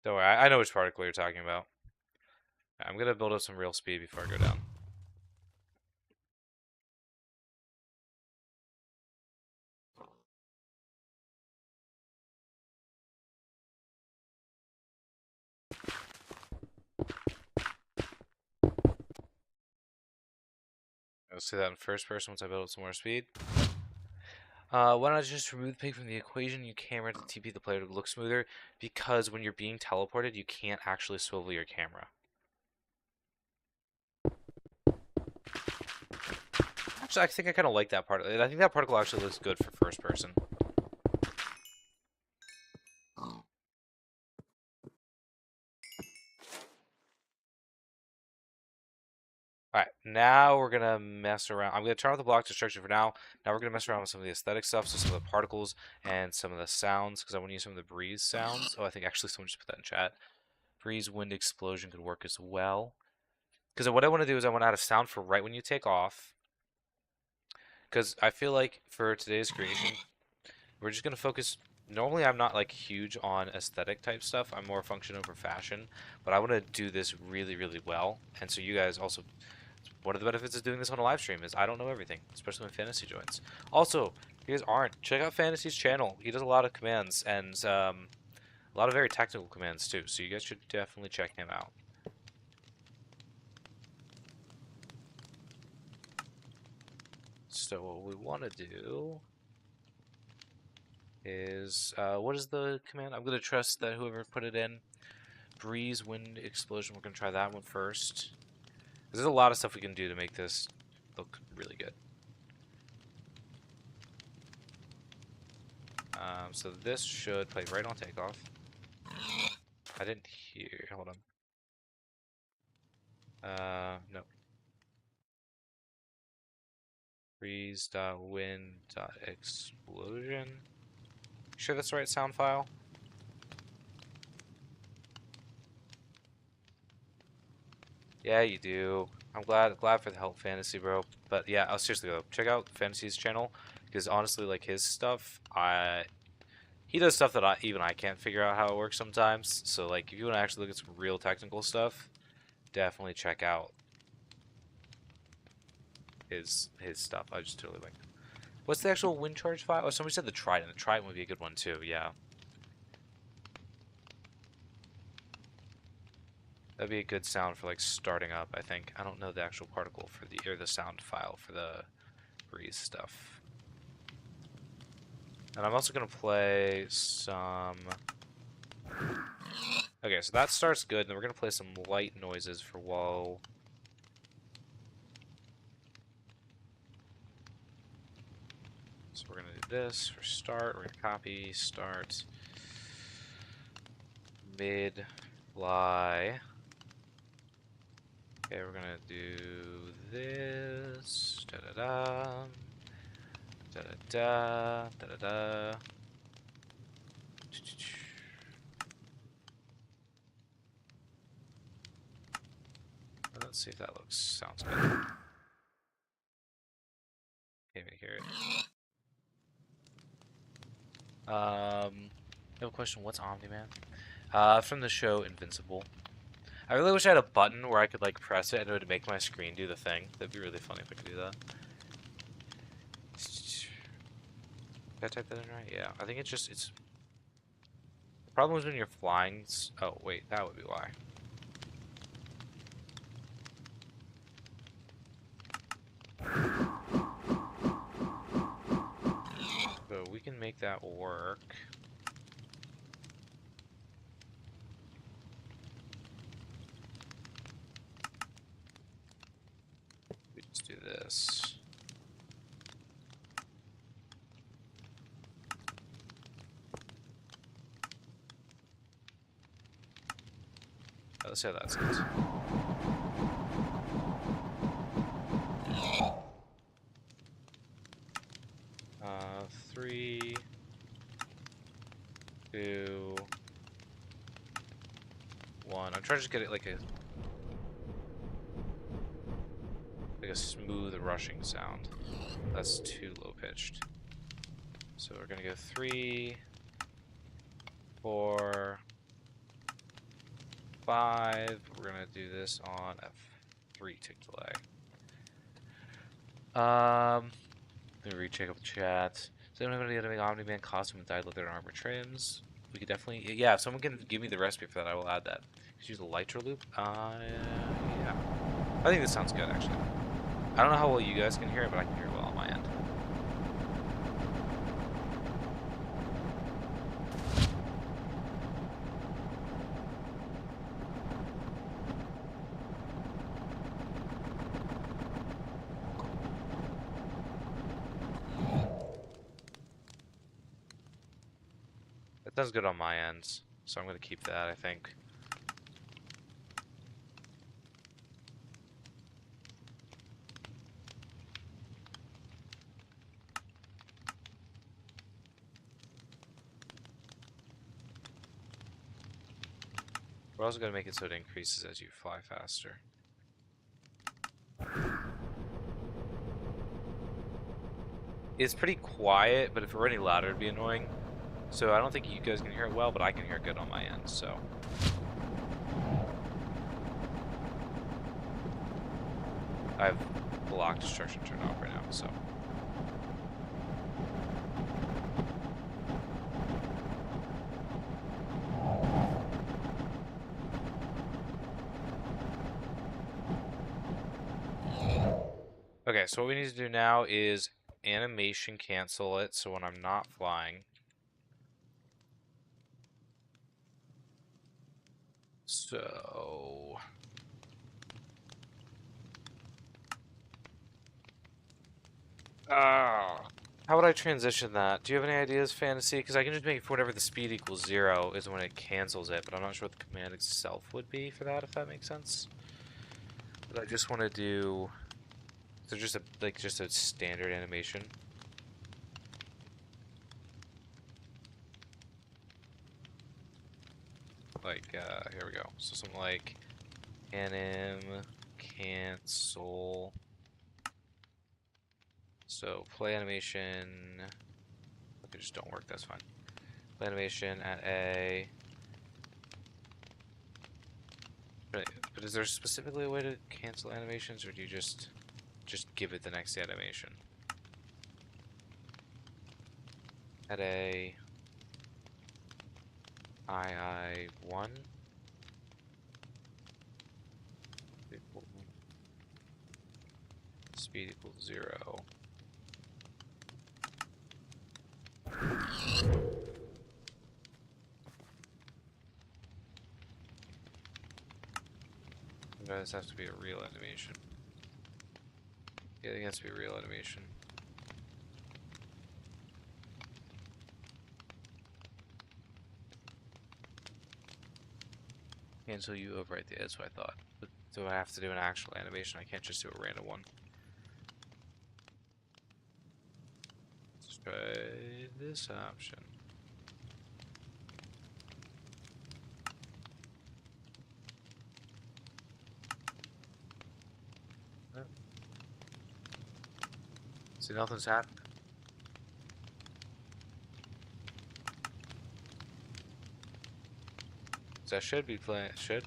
Don't worry, I know which particle you're talking about. I'm going to build up some real speed before I go down. I'll see that in first person once I build up some more speed. Why not just remove the pig from the equation? Your camera to TP the player to look smoother, because when you're being teleported, you can't actually swivel your camera. Actually, I think I kind of like that part. I think that particle actually looks good for first person. Alright, now we're going to mess around. I'm going to turn off the block destruction for now. Now we're going to mess around with some of the aesthetic stuff, so some of the particles and some of the sounds, because I want to use some of the breeze sounds. Oh, I think actually someone just put that in chat. Breeze, wind, explosion could work as well. Because what I want to do is I want to add a sound for right when you take off. Because I feel like for today's creation, we're just going to focus. Normally, I'm not like huge on aesthetic type stuff. I'm more function over fashion. But I want to do this really, really well. And so you guys also. One of the benefits of doing this on a live stream is I don't know everything, especially when Fantasy joins. Also, if you guys aren't, check out Fantasy's channel. He does a lot of commands and a lot of very technical commands too. So you guys should definitely check him out. So what we want to do is, what is the command? I'm going to trust that whoever put it in. Breeze, wind, explosion. We're going to try that one first. There's a lot of stuff we can do to make this look really good. So this should play right on takeoff. I didn't hear. Hold on. No. Breeze dot wind dot explosion. Sure that's the right sound file? Yeah, you do. I'm glad for the help, Fantasy, bro. But yeah, I'll seriously go check out Fantasy's channel, because honestly, like his stuff, he does stuff that even I can't figure out how it works sometimes. So like, if you want to actually look at some real technical stuff, definitely check out his stuff. I just totally like. What's the actual wind charge file? Oh, somebody said the Trident. The Trident would be a good one too. Yeah. That'd be a good sound for like starting up, I think. I don't know the actual particle for the sound file for the breeze stuff. And I'm also gonna play some. Okay, so that starts good. Then we're gonna play some light noises for whoa. So we're gonna do this for start. We're gonna copy start mid fly. Okay, we're gonna do this. Da da da. Da da da. Da da da. Let's see if that sounds good. Can't even hear it. I have a question. What's Omni, man? From the show Invincible. I really wish I had a button where I could like press it and it would make my screen do the thing. That'd be really funny if I could do that. Did I type that in right? Yeah, I think it's just, it's... The problem is when you're flying... Oh, wait, that would be why. So we can make that work. We just do this. Let's see how that sounds. 3, 2, 1. I'm trying to just get it like a smooth rushing sound. That's too low pitched. So we're gonna go 3, 4, 5. We're gonna do this on F3 tick delay. Let me recheck up the chat. So I'm gonna get a big Omni-Man costume with dyed leather and armor trims. We could definitely, yeah. If someone can give me the recipe for that, I will add that. Use a Lytra loop. Yeah. I think this sounds good actually. I don't know how well you guys can hear it, but I can hear it well on my end. It sounds good on my end, so I'm gonna keep that, I think. We're also gonna make it so it increases as you fly faster. It's pretty quiet, but if it were any louder, it'd be annoying. So I don't think you guys can hear it well, but I can hear it good on my end, so. I have block destruction turned off right now, so. Okay, so what we need to do now is animation cancel it, so when I'm not flying. So... how would I transition that? Do you have any ideas, Fantasy? Because I can just make it for whatever the speed equals 0 is when it cancels it, but I'm not sure what the command itself would be for that, if that makes sense. But I just want to do... So just a just a standard animation. Like, here we go. So something like anim cancel. So play animation. Okay, just don't work. That's fine. Play animation at A. But is there specifically a way to cancel animations, or do you just give it the next animation? At A. I1. Speed equals 0. This has to be a real animation. Yeah, it has to be a real animation. Until you overwrite the edge, so I thought. But do I have to do an actual animation? I can't just do a random one. Let's try this option. See, nothing's happened. So I should be playing. Should.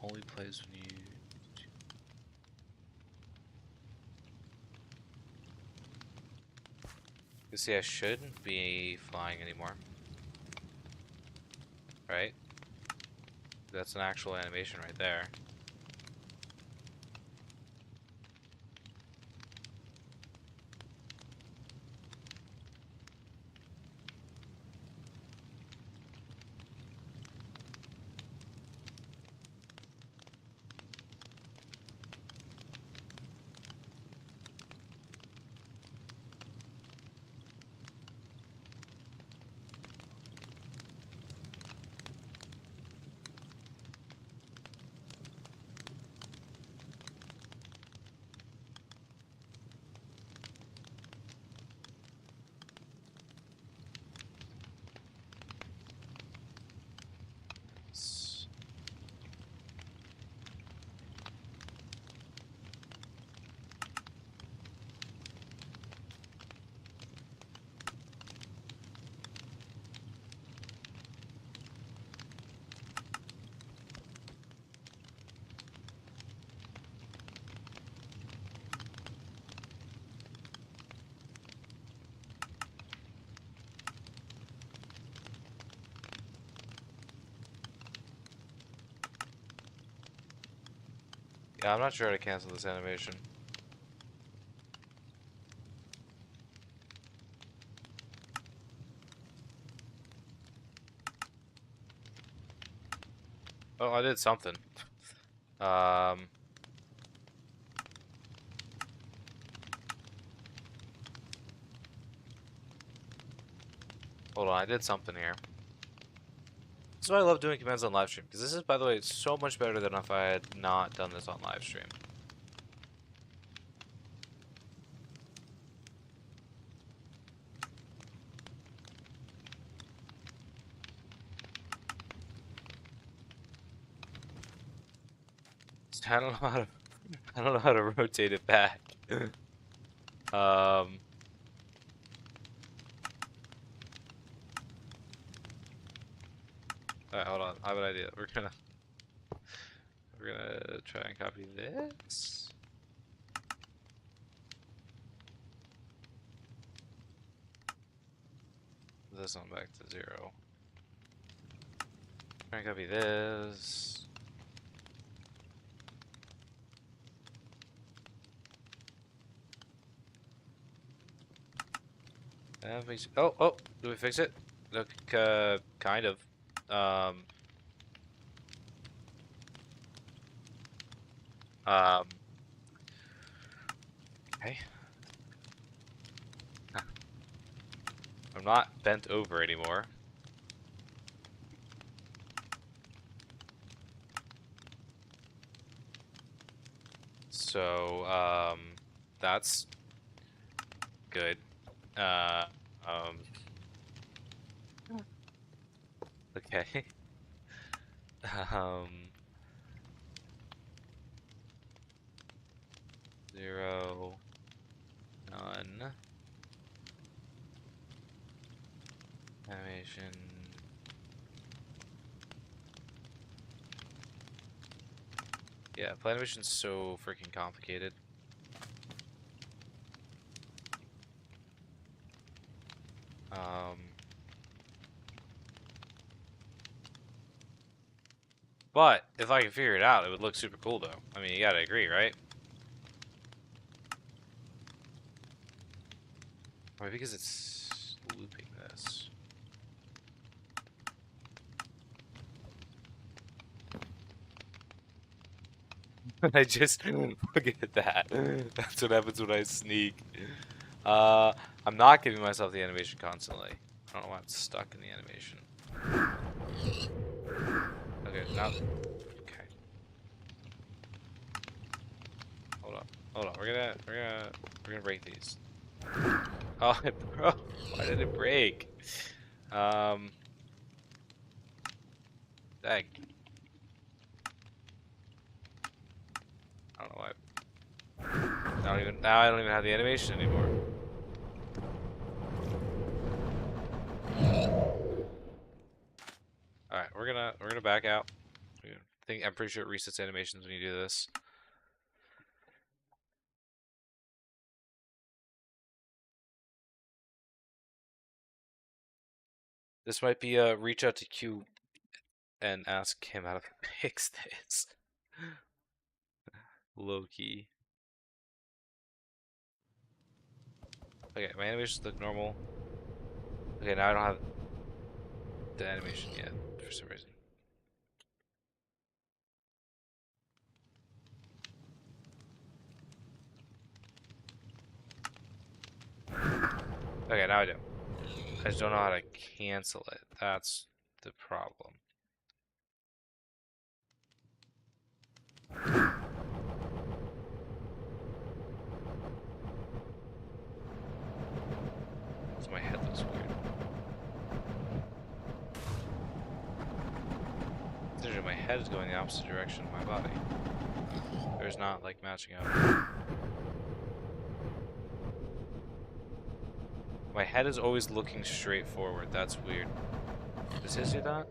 Only plays when you. You see, I shouldn't be flying anymore. Right? That's an actual animation right there. Yeah, I'm not sure how to cancel this animation. Oh, I did something. Hold on, I did something here. This is why I love doing commands on live stream, because this is, by the way, so much better than if I had not done this on live stream. So I don't know how to, I don't know how to rotate it back. Alright, hold on. I have an idea. We're gonna try and copy this. This one back to 0. Try and copy this. Oh, did we fix it? Look, kind of. Okay. I'm not bent over anymore. So, that's good. Okay. um, 0, none. Animation. Yeah, play animation's so freaking complicated. But if I could figure it out, it would look super cool, though. I mean, you gotta agree, right? Or because it's looping this. I just look at that. That's what happens when I sneak. I'm not giving myself the animation constantly. I don't know why it's stuck in the animation. Okay, now. Okay. Hold on. We're gonna break these. Oh, it broke. Why did it break? Dang. I don't know why. Now I don't even have the animation anymore. Alright, we're gonna back out. I'm pretty sure it resets animations when you do this. This might be a reach out to Q and ask him how to fix this. Low key. Okay, my animations look normal. Okay, now I don't have the animation yet for some reason. Okay, now I do. I just don't know how to cancel it. That's the problem. So my head looks weird. Considering my head is going the opposite direction of my body. There's not like matching up. My head is always looking straight forward. That's weird. Does his do that?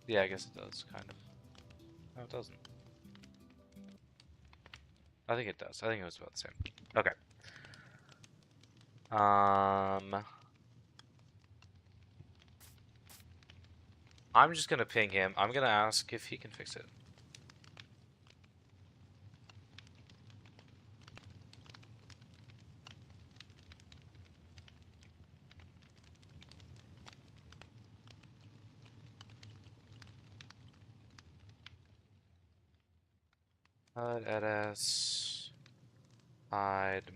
Yeah, I guess it does, kind of. No, it doesn't. I think it does. I think it was about the same. Okay. I'm just gonna ping him. I'm gonna ask if he can fix it. EDS. Hide.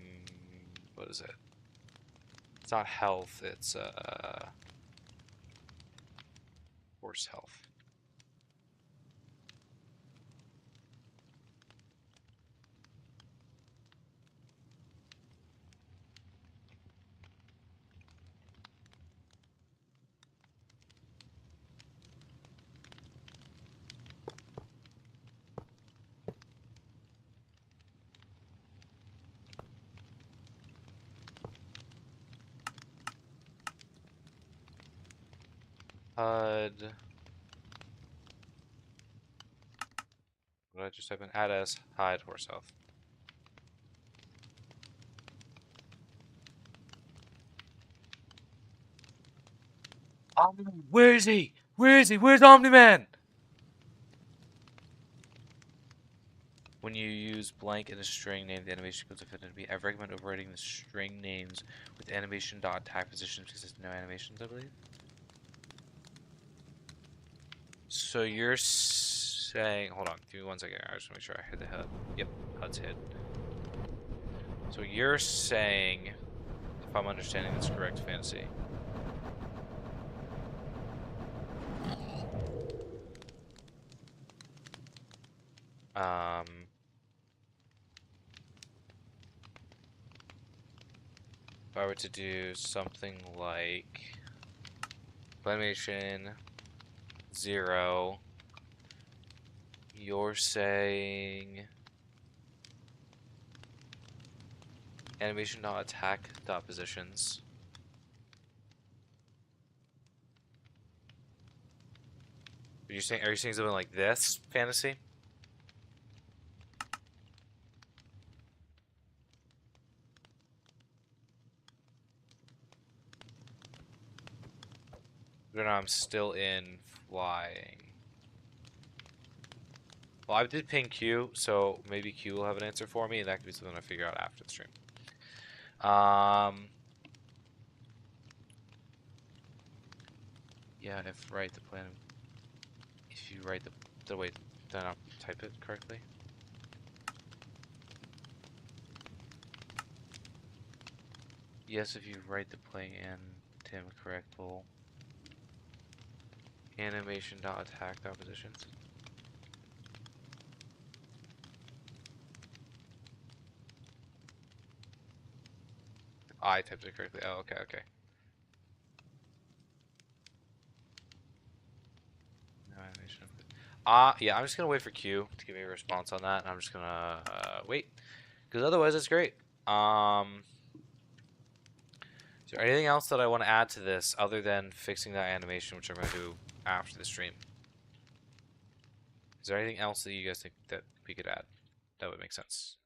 What is it? It's not health. It's horse health. HUD. What did I just type in? EDS. Hide horse health. Omni, where is he? Where is he? Where's Omni-Man? When you use blank in a string name, the animation becomes effective to be. I recommend overwriting the string names with animation dot tag positions because there's no animations, I believe. So you're saying, hold on, give me 1 second. I just want to make sure I hit the HUD. Yep, HUD's hit. So you're saying, if I'm understanding this correct, Fantasy. If I were to do something like animation 0, you're saying animation dot attack dot positions. Are you saying something like this, Fantasy? But I'm still in flying. Well, I did ping Q, so maybe Q will have an answer for me, and that could be something I figure out after the stream. Yeah, if write the plan, if you write the way, then I'll type it correctly. Yes, if you write the plan, Tim, correct, full. Animation dot attack dot positions. I typed it correctly. Oh, okay, okay. Yeah, I'm just gonna wait for Q to give me a response on that, and I'm just gonna wait, because otherwise it's great. Is there anything else that I want to add to this other than fixing that animation, which I'm gonna do after the stream? Is there anything else that you guys think that we could add that would make sense?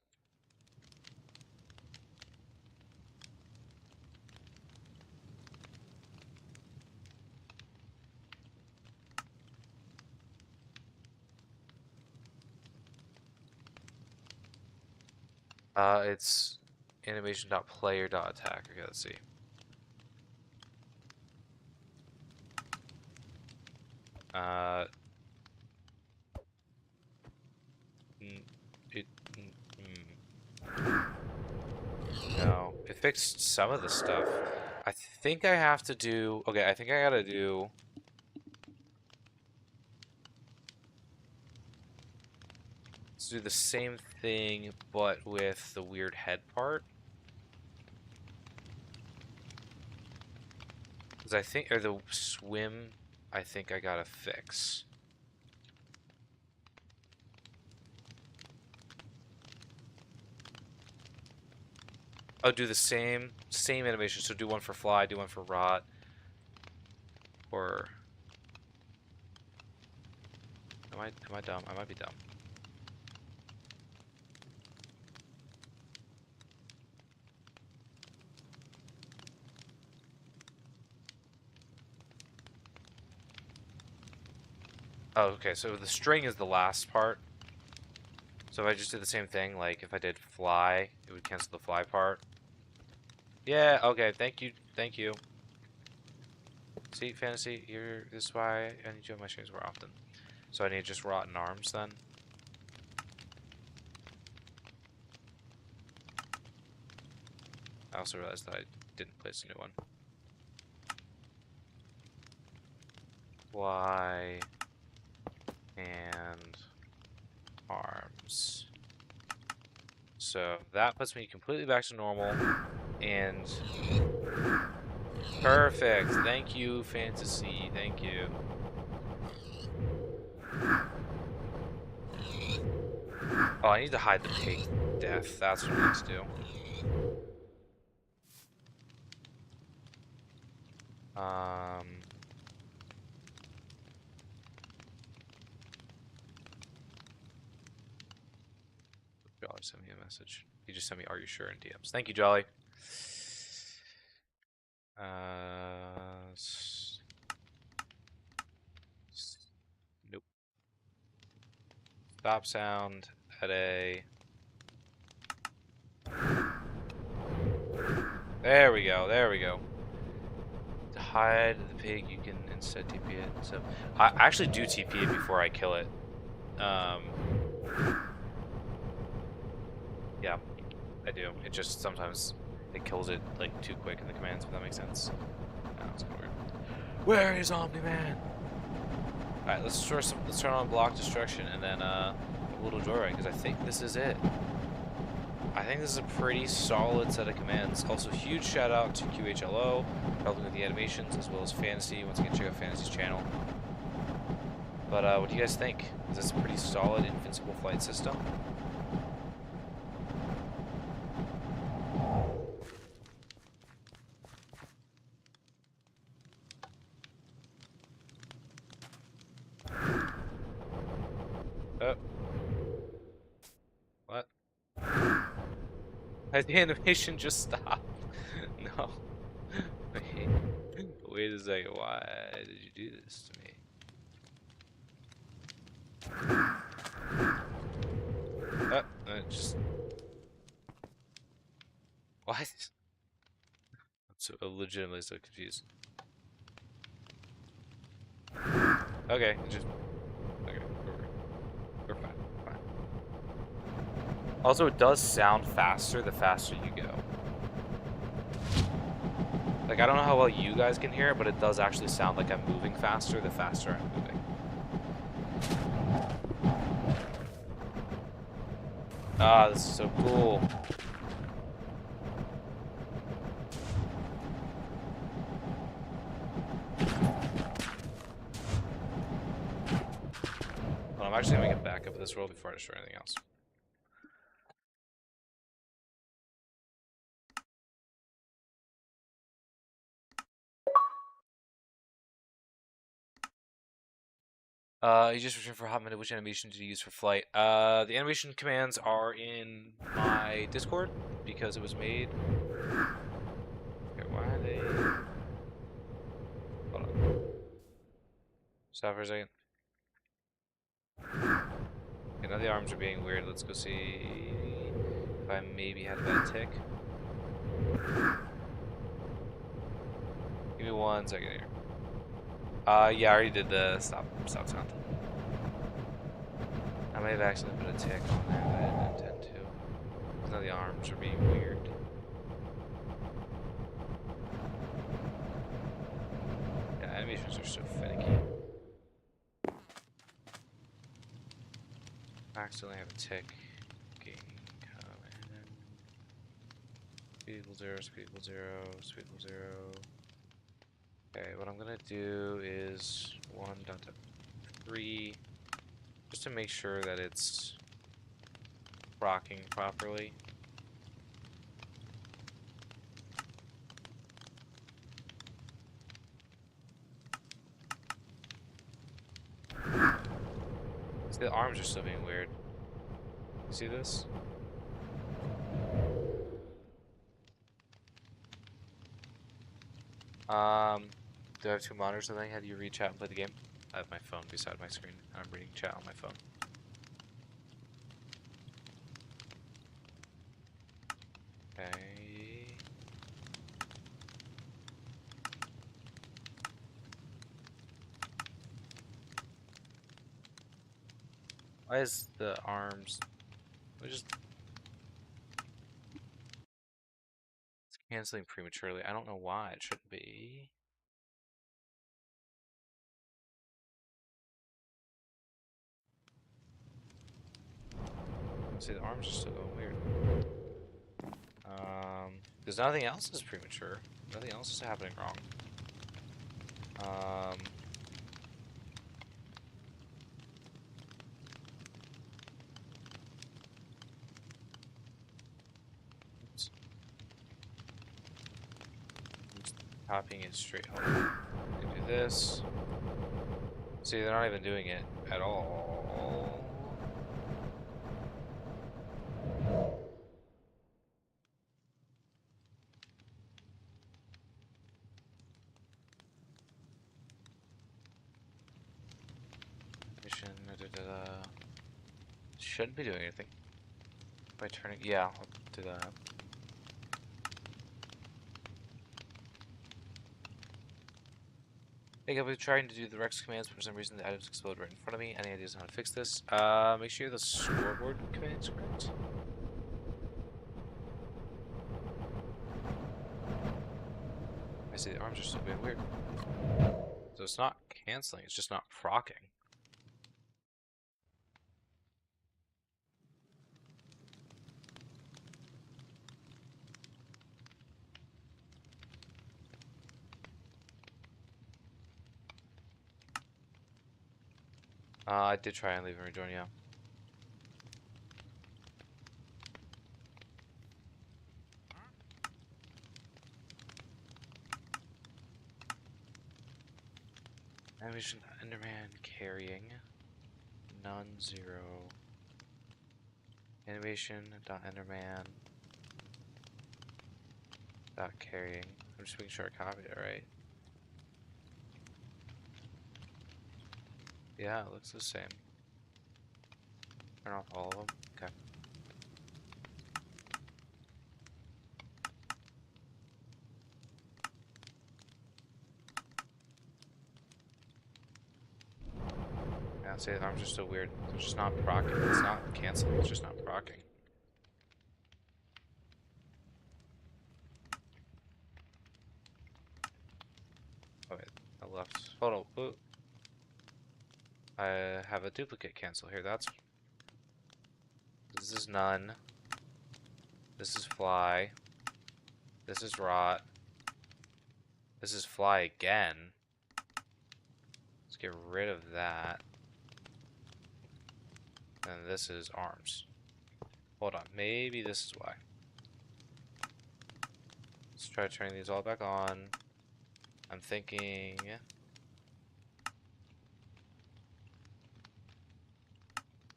It's animation.player.attack. Okay, let's see. Uh, it, no, it fixed some of the stuff. I think I have to do. Okay, I think I gotta do. Let's do the same thing, but with the weird head part. Because I think, or the swim, I think I gotta fix. Oh, do the same animation. So do one for fly, do one for rot, or am I dumb? I might be dumb. Oh, okay. So the string is the last part. So if I just did the same thing, like if I did fly, it would cancel the fly part. Yeah. Okay. Thank you. Thank you. See, fantasy, this is why I need you on my streams more often. So I need just rotten arms then. I also realized that I didn't place a new one. Y and arms. So that puts me completely back to normal and perfect. Thank you, fantasy. Thank you. Oh, I need to hide the pig death. That's what I need to do. Jolly sent me a message. He just sent me, "Are you sure?" in DMs. Thank you, Jolly. Nope. Stop sound at a. There we go. There we go. To hide the pig, you can instead TP it. So I actually do TP it before I kill it. Yeah, I do. It just sometimes it kills it like too quick in the commands, if that makes sense. Oh, it's kind of weird. Where is Omni Man? All right, let's turn on block destruction and then a little joyride, because I think this is it. I think this is a pretty solid set of commands. Also, huge shout out to QHLO for helping with the animations, as well as Fantasy. Once again, check out Fantasy's channel. But what do you guys think? Is this a pretty solid invincible flight system? What? The animation just stopped. No. Wait a second. Why did you do this to me? Just. What? I'm legitimately so confused. Okay, just. Okay, we're fine. Fine. Also, it does sound faster the faster you go. Like, I don't know how well you guys can hear it, but it does actually sound like I'm moving faster the faster I'm moving. Ah, this is so cool. back up this roll before I destroy anything else. You just returned for a hot minute. Which animation did you use for flight? The animation commands are in my Discord because it was made. Okay, why are they? Hold on. Stop for a second. Okay, now the arms are being weird. Let's go see if I maybe had a bad tick. Give me 1 second here. Yeah, I already did the stop sound. I may have accidentally put a tick on there that I didn't intend to. Because now the arms are being weird. Yeah, animations are so finicky. I accidentally have a tick. Speed equals 0, speed equals 0, speed equals 0. Okay, what I'm gonna do is 1.3 just to make sure that it's rocking properly. See, the arms are still being weird. See this? Do I have 2 monitors? I think. How do you read chat and play the game? I have my phone beside my screen, and I'm reading chat on my phone. Okay. Why is the arms? It's canceling prematurely. I don't know why it shouldn't be. See, the arms are still going weird. Because nothing else is premature. Nothing else is happening wrong. Oops. Copying it straight home. Do this. See, they're not even doing it at all. Mission, Shouldn't be doing anything. By turning, yeah, I'll do that. I think I've been trying to do the Rex commands, but for some reason the items explode right in front of me. Any ideas on how to fix this? Make sure the scoreboard command's correct. I see the arms are still being weird. So it's not canceling, it's just not proccing. I did try and leave and rejoin, yeah. Animation Enderman carrying. None 0. Animation.enderman dot carrying. I'm just making sure I copied it right. Yeah, it looks the same. Turn off all of them. Okay. Yeah, see, the arms are still weird. They're just not proccing. It's not canceling, it's just not proccing. Oh wait, I left. Hold on. Ooh. I have a duplicate cancel here. This is none. This is fly. This is rot. This is fly again. Let's get rid of that. And this is arms. Hold on, maybe this is why. Let's try turning these all back on. I'm thinking...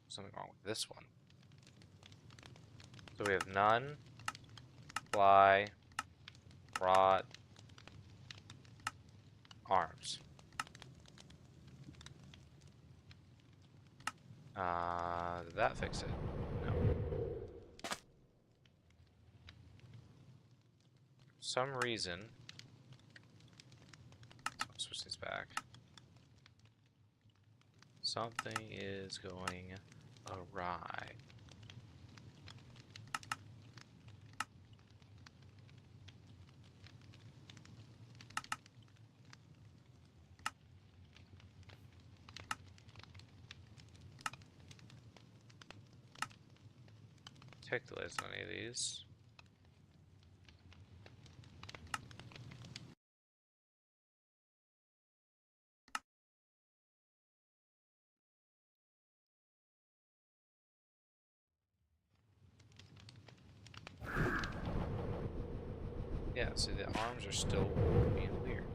something wrong with this one. So we have none, fly, rot, arms. Did that fix it? No. For some reason, so I'll switch these back. Something is going awry. Tech delays on any of these. Yeah, see the arms are still being weird.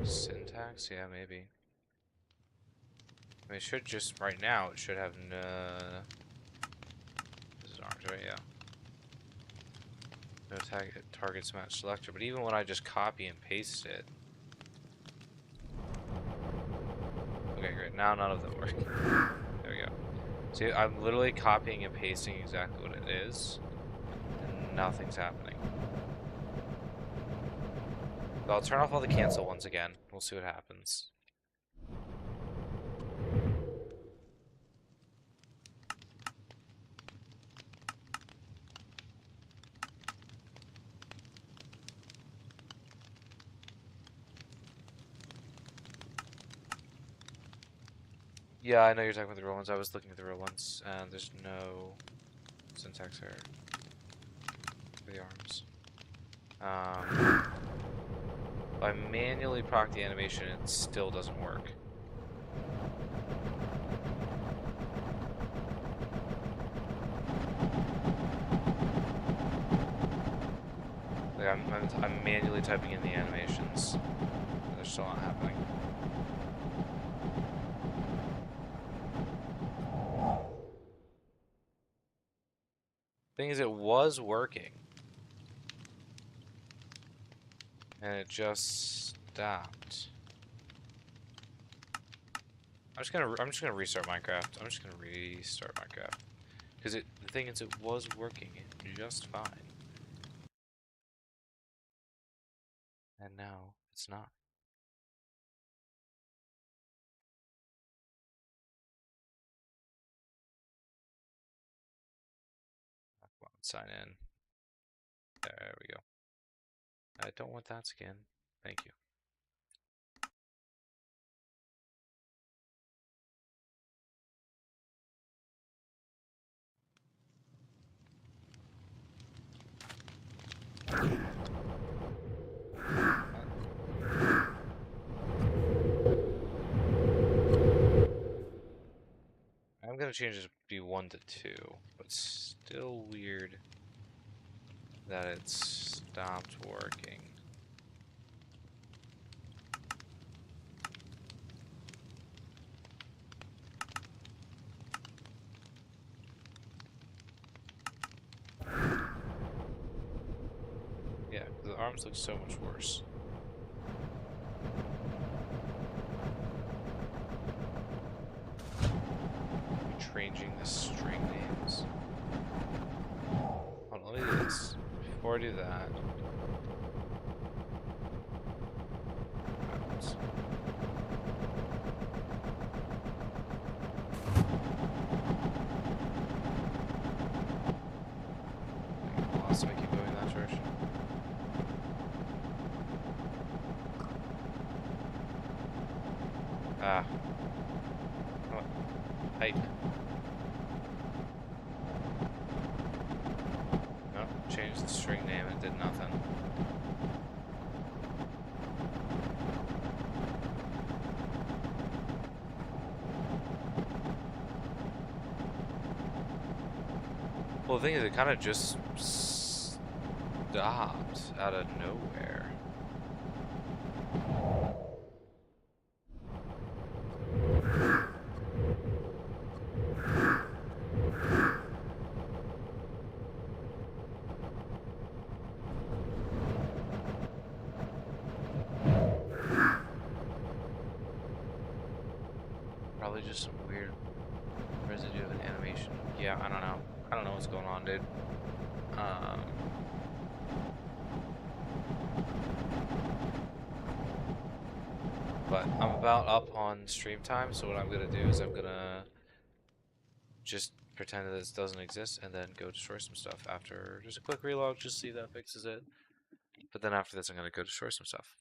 Syntax? Yeah, maybe. I mean, it should just, right now, it should have no... This is arms, right? Yeah. No targets match selector, but even when I just copy and paste it... Okay, great. Now none of them work. There we go. See, I'm literally copying and pasting exactly what it is, and nothing's happening. So I'll turn off all the cancel ones again. We'll see what happens. Yeah, I know you're talking about the real ones. I was looking at the real ones, and there's no syntax error for the arms. If I manually proc the animation, it still doesn't work. Like I'm manually typing in the animations. They're still not happening. Thing is, it was working, and it just stopped. I'm just gonna restart Minecraft. I'm just gonna restart Minecraft because the thing is, it was working just fine, and now it's not. Come on, sign in. There we go. I don't want that skin. Thank you. I'm gonna change it to be 1 to 2, but still weird that it stopped working. Yeah, the arms look so much worse. Changing the string names. Hold on, let me do this. Before I do that. So I keep going in that direction. Ah. Oh, pipe. Nope, changed the string name and did nothing. Well, the thing is, it kind of just stopped out of nowhere. Probably just some weird residue of an animation. Yeah, I don't know. I don't know what's going on, dude. But I'm about up on stream time, so what I'm gonna do is I'm gonna just pretend that this doesn't exist and then go destroy some stuff after just a quick relog, just see if that fixes it. But then after this, I'm gonna go destroy some stuff.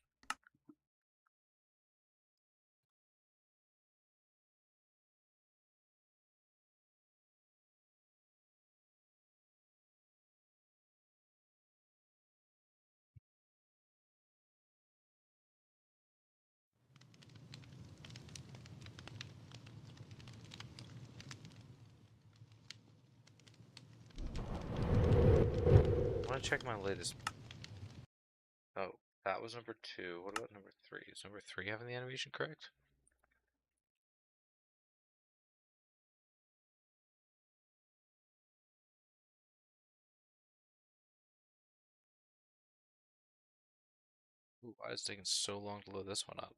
I want to check my latest. Oh, that was number 2. What about number 3? Is number 3 having the animation correct? Ooh, why is it taking so long to load this one up?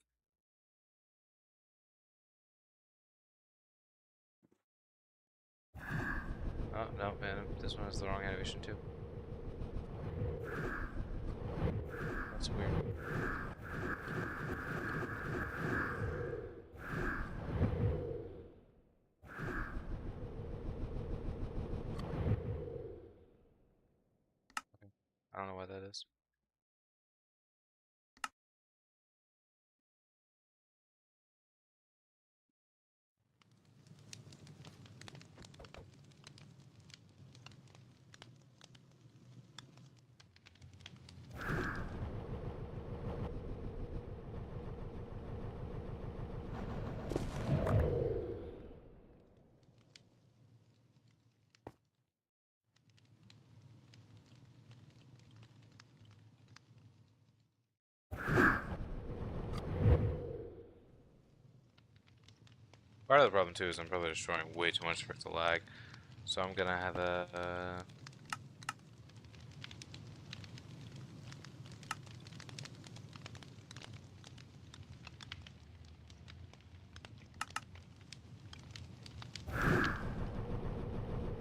Oh, no, man, this one has the wrong animation too. That's weird. Okay. I don't know why that is. Part of the problem too is I'm probably destroying way too much for it to lag. So I'm gonna have a...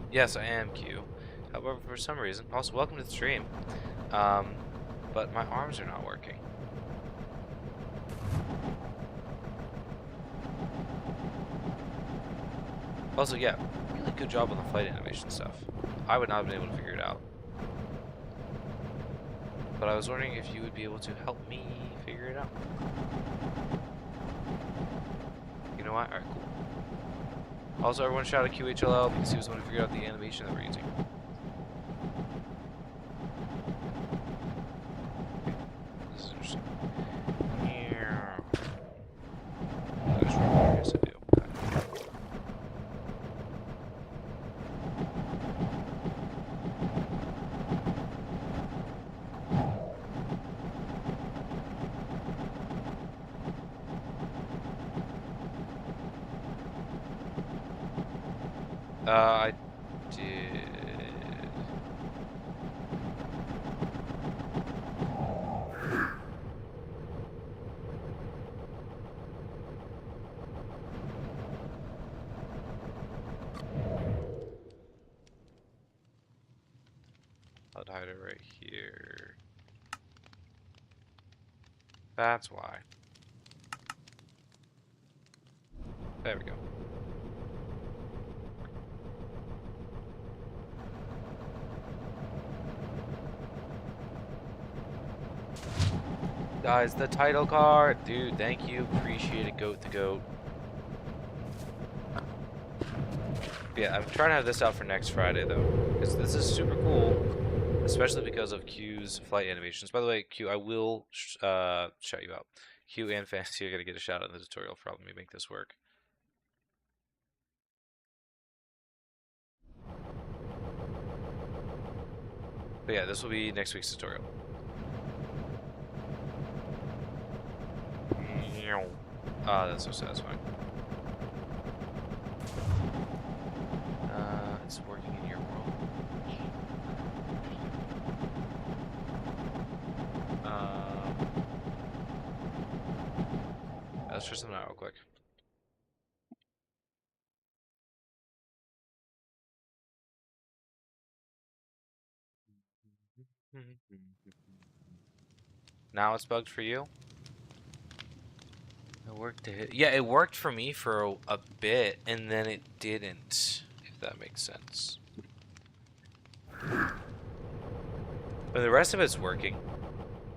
Yes, I am Q. However, for some reason, also welcome to the stream. But my arms are not working. Also, yeah, really good job on the fight animation stuff. I would not have been able to figure it out. But I was wondering if you would be able to help me figure it out. You know what? Alright, cool. Also, everyone shout out QHLL because he was the one who figured out the animation that we're using. This is interesting. Yeah. I just remember, yes, I do. I did. I'd hide it right here. That's why. There we go. Guys, the title card. Dude, thank you. Appreciate it, Goat the Goat. Yeah, I'm trying to have this out for next Friday though, because this is super cool, especially because of Q's flight animations. By the way, Q, I will shout you out. Q and Fantasy are gonna get a shout out in the tutorial for helping me make this work. But yeah, this will be next week's tutorial. Ah, that's so satisfying. It's working in your world. Let's try something out real quick. Now it's bugged for you? It worked. Yeah, it worked for me for a bit, and then it didn't. If that makes sense. But the rest of it's working.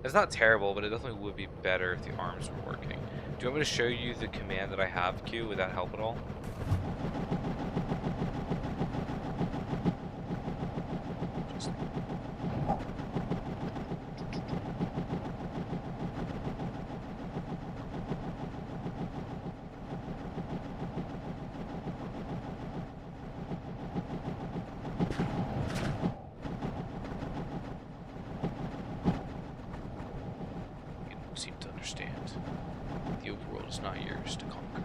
It's not terrible, but it definitely would be better if the arms were working. Do you want me to show you the command that I have, Q? Would that help at all? You seem to understand. The overworld is not yours to conquer.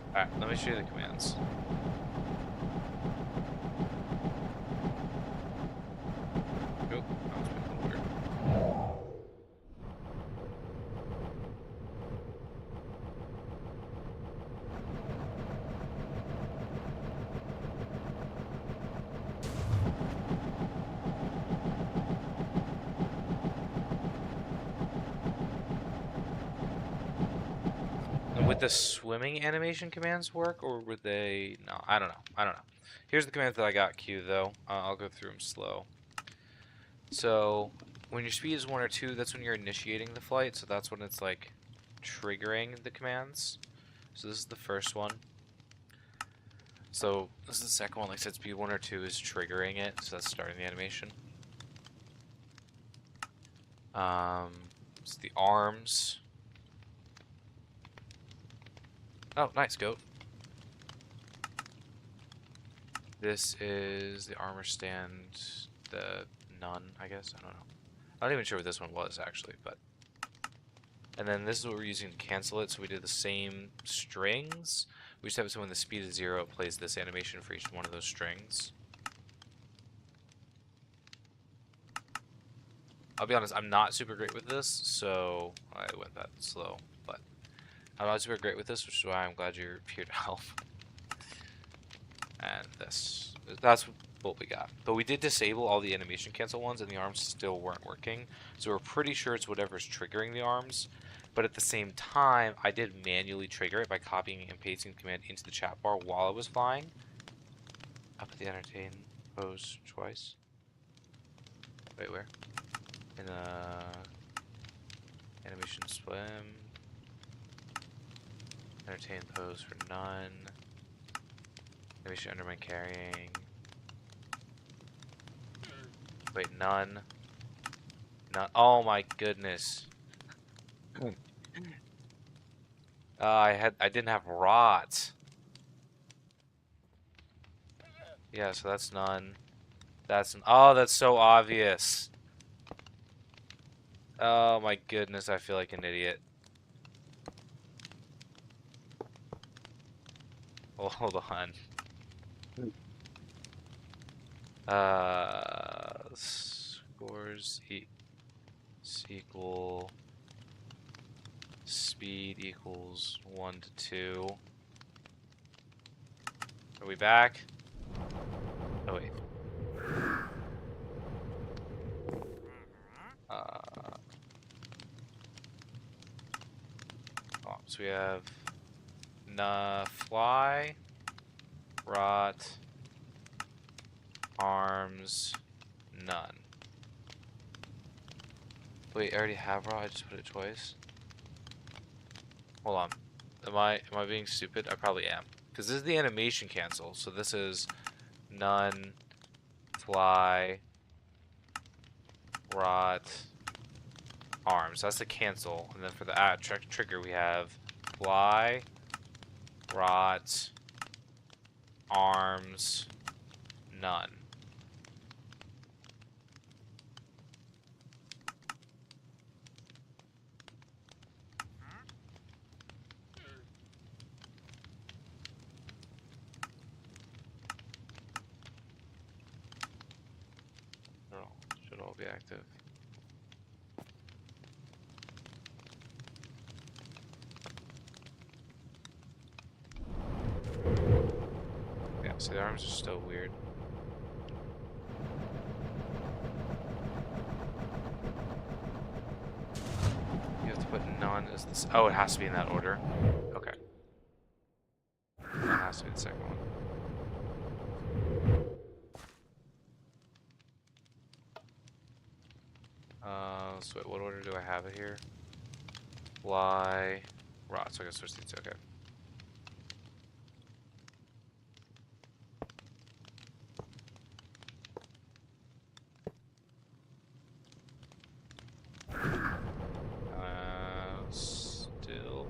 Alright, let me show you the commands. Nope, that was making it weird. And would the swimming animation commands work, or would they? No, I don't know. I don't know. Here's the commands that I got, Q, though. I'll go through them slow. So, when your speed is 1 or 2, that's when you're initiating the flight, so that's when it's, like, triggering the commands. So this is the first one. So, this is the second one, like I said, speed 1 or 2 is triggering it, so that's starting the animation. It's the arms. Oh, nice, goat. This is the armor stand, the none, I guess, I don't know. I'm not even sure what this one was, actually, but... And then this is what we're using to cancel it, so we did the same strings. We just have it so when the speed is 0, it plays this animation for each one of those strings. I'll be honest, I'm not super great with this, so I went that slow, but I'm not super great with this, which is why I'm glad you're here to help. And that's what we got. But we did disable all the animation cancel ones, and the arms still weren't working, so we're pretty sure it's whatever's triggering the arms. But at the same time, I did manually trigger it by copying and pasting the command into the chat bar while I was flying. I put the entertain pose twice. Wait, where? In animation swim. Entertain pose for none. Animation undermine carrying. Wait, none. None. Oh my goodness. I didn't have rot. Yeah, so that's none. Oh, that's so obvious. Oh my goodness, I feel like an idiot. Oh, hold on. Scores equal speed equals 1 to 2. Are we back? Oh wait. So we have fly, rot, arms, none. Wait, I already have rot. I just put it twice. Hold on. Am I being stupid? I probably am. Because this is the animation cancel. So this is none, fly, rot, arms. That's the cancel. And then for the trigger, we have fly, rot, arms, none. Should all be active. Yeah, see, the arms are still weird. You have to put none as this. Oh, it has to be in that order. Okay. That has to be the second one. So wait, what order do I have it here? Fly, rot. So I can switch these. Okay. Still.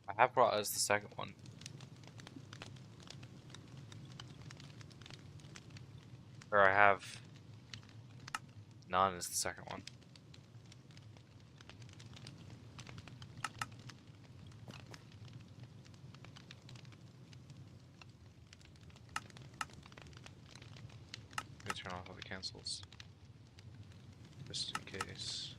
I have brought as the second one. Or I have none as the second one. Let me turn off all the cancels. Just in case.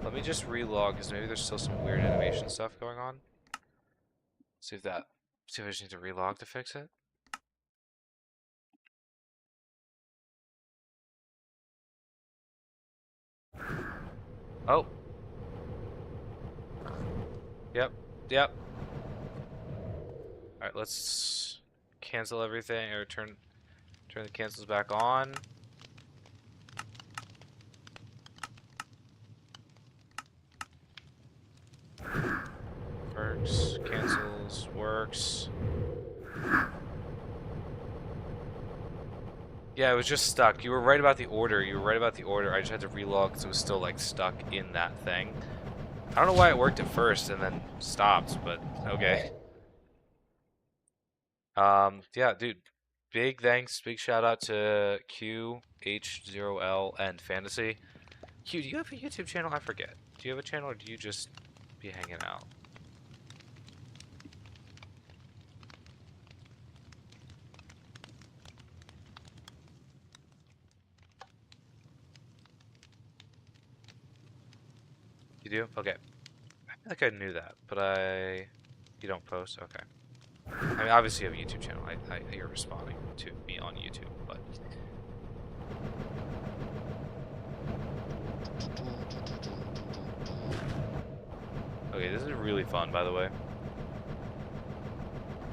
Let me just relog because maybe there's still some weird animation stuff going on. See if I just need to relog to fix it. Oh. Yep. Yep. Alright, let's cancel everything or turn the cancels back on. Works, cancels, works. Yeah, it was just stuck. You were right about the order. I just had to relog because it was still like stuck in that thing. I don't know why it worked at first and then stopped, but okay. Yeah, dude. Big thanks, big shout out to Q, H0L, and Fantasy. Q, do you have a YouTube channel? I forget. Do you have a channel or do you just be hanging out? You do? Okay. I feel like I knew that, but you don't post? Okay. I mean, obviously you have a YouTube channel. You're responding to me on YouTube, but... Okay, this is really fun, by the way.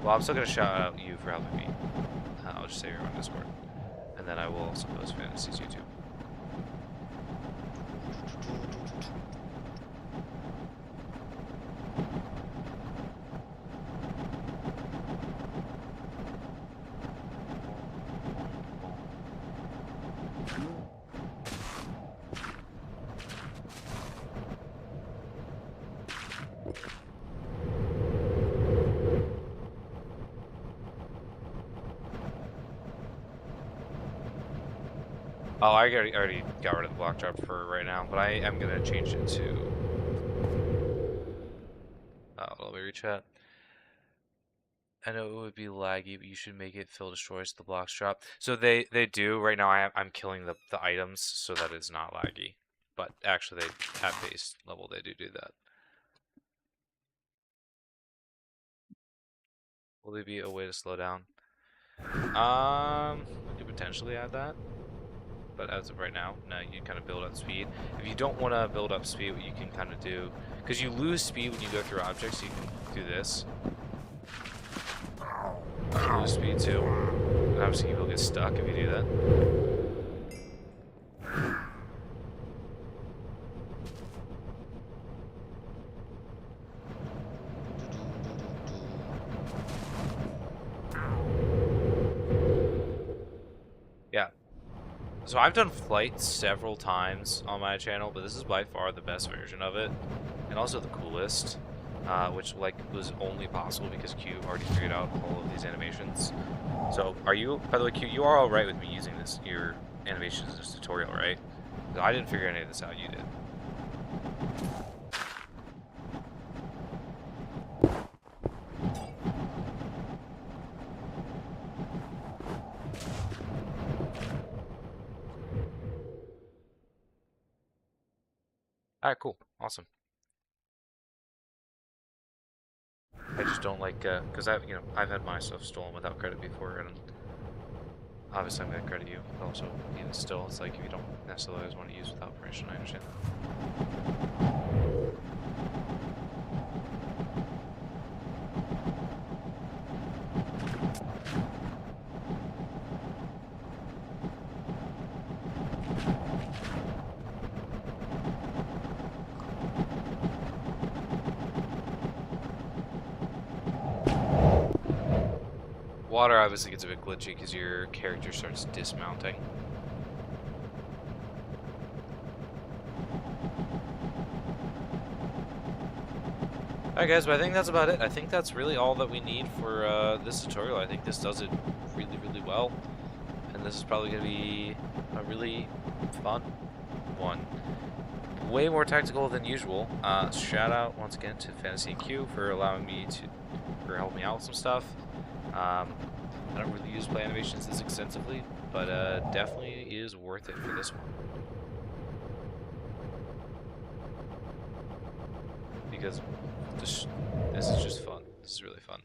Well, I'm still gonna shout out you for helping me. I'll just say you're on Discord. And then I will also post Fantasy's YouTube. Oh, I already got rid of the block drop for right now, but I am gonna change it to... let me rechat. I know it would be laggy, but you should make it fill destroys the blocks drop. So they do. Right now I'm killing the items so that it's not laggy. But actually, at base level, they do that. Will there be a way to slow down? We could potentially add that. but as of right now, no, you kind of build up speed. If you don't want to build up speed, what you can kind of do, because you lose speed when you go through objects, you can do this. You lose speed too. And obviously you will get stuck if you do that. Yeah. So I've done flight several times on my channel, but this is by far the best version of it, and also the coolest, which like was only possible because Q already figured out all of these animations. So are you, by the way, Q, you are all right with me using your animations in this tutorial, right? I didn't figure any of this out, you did. Alright, cool. Awesome. I just don't like, because I've had my stuff stolen without credit before, and obviously I'm going to credit you, but also, still, it's like if you don't necessarily always want to use without permission, I understand. Water obviously gets a bit glitchy because your character starts dismounting. Alright guys, but I think that's about it. I think that's really all that we need for this tutorial. I think this does it really, really well. And this is probably going to be a really fun one. Way more tactical than usual. Shout out once again to Fantasy and Q for allowing me for helping me out with some stuff. I don't really use play animations this extensively, but definitely is worth it for this one. Because this is just fun. This is really fun.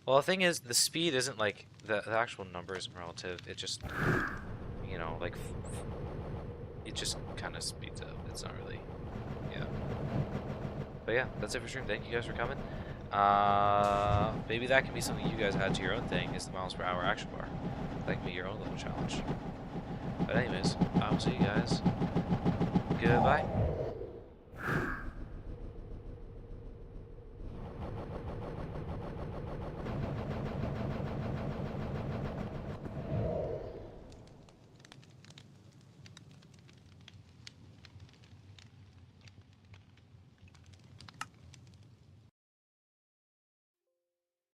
Well, the thing is, the speed isn't like, the actual number isn't relative. It just, like, it just kind of speeds up. It's not really, yeah. But yeah, that's it for stream. Thank you guys for coming. Maybe that can be something you guys add to your own thing, is the miles per hour action bar. That can be your own little challenge. But anyways, I will see you guys. Goodbye.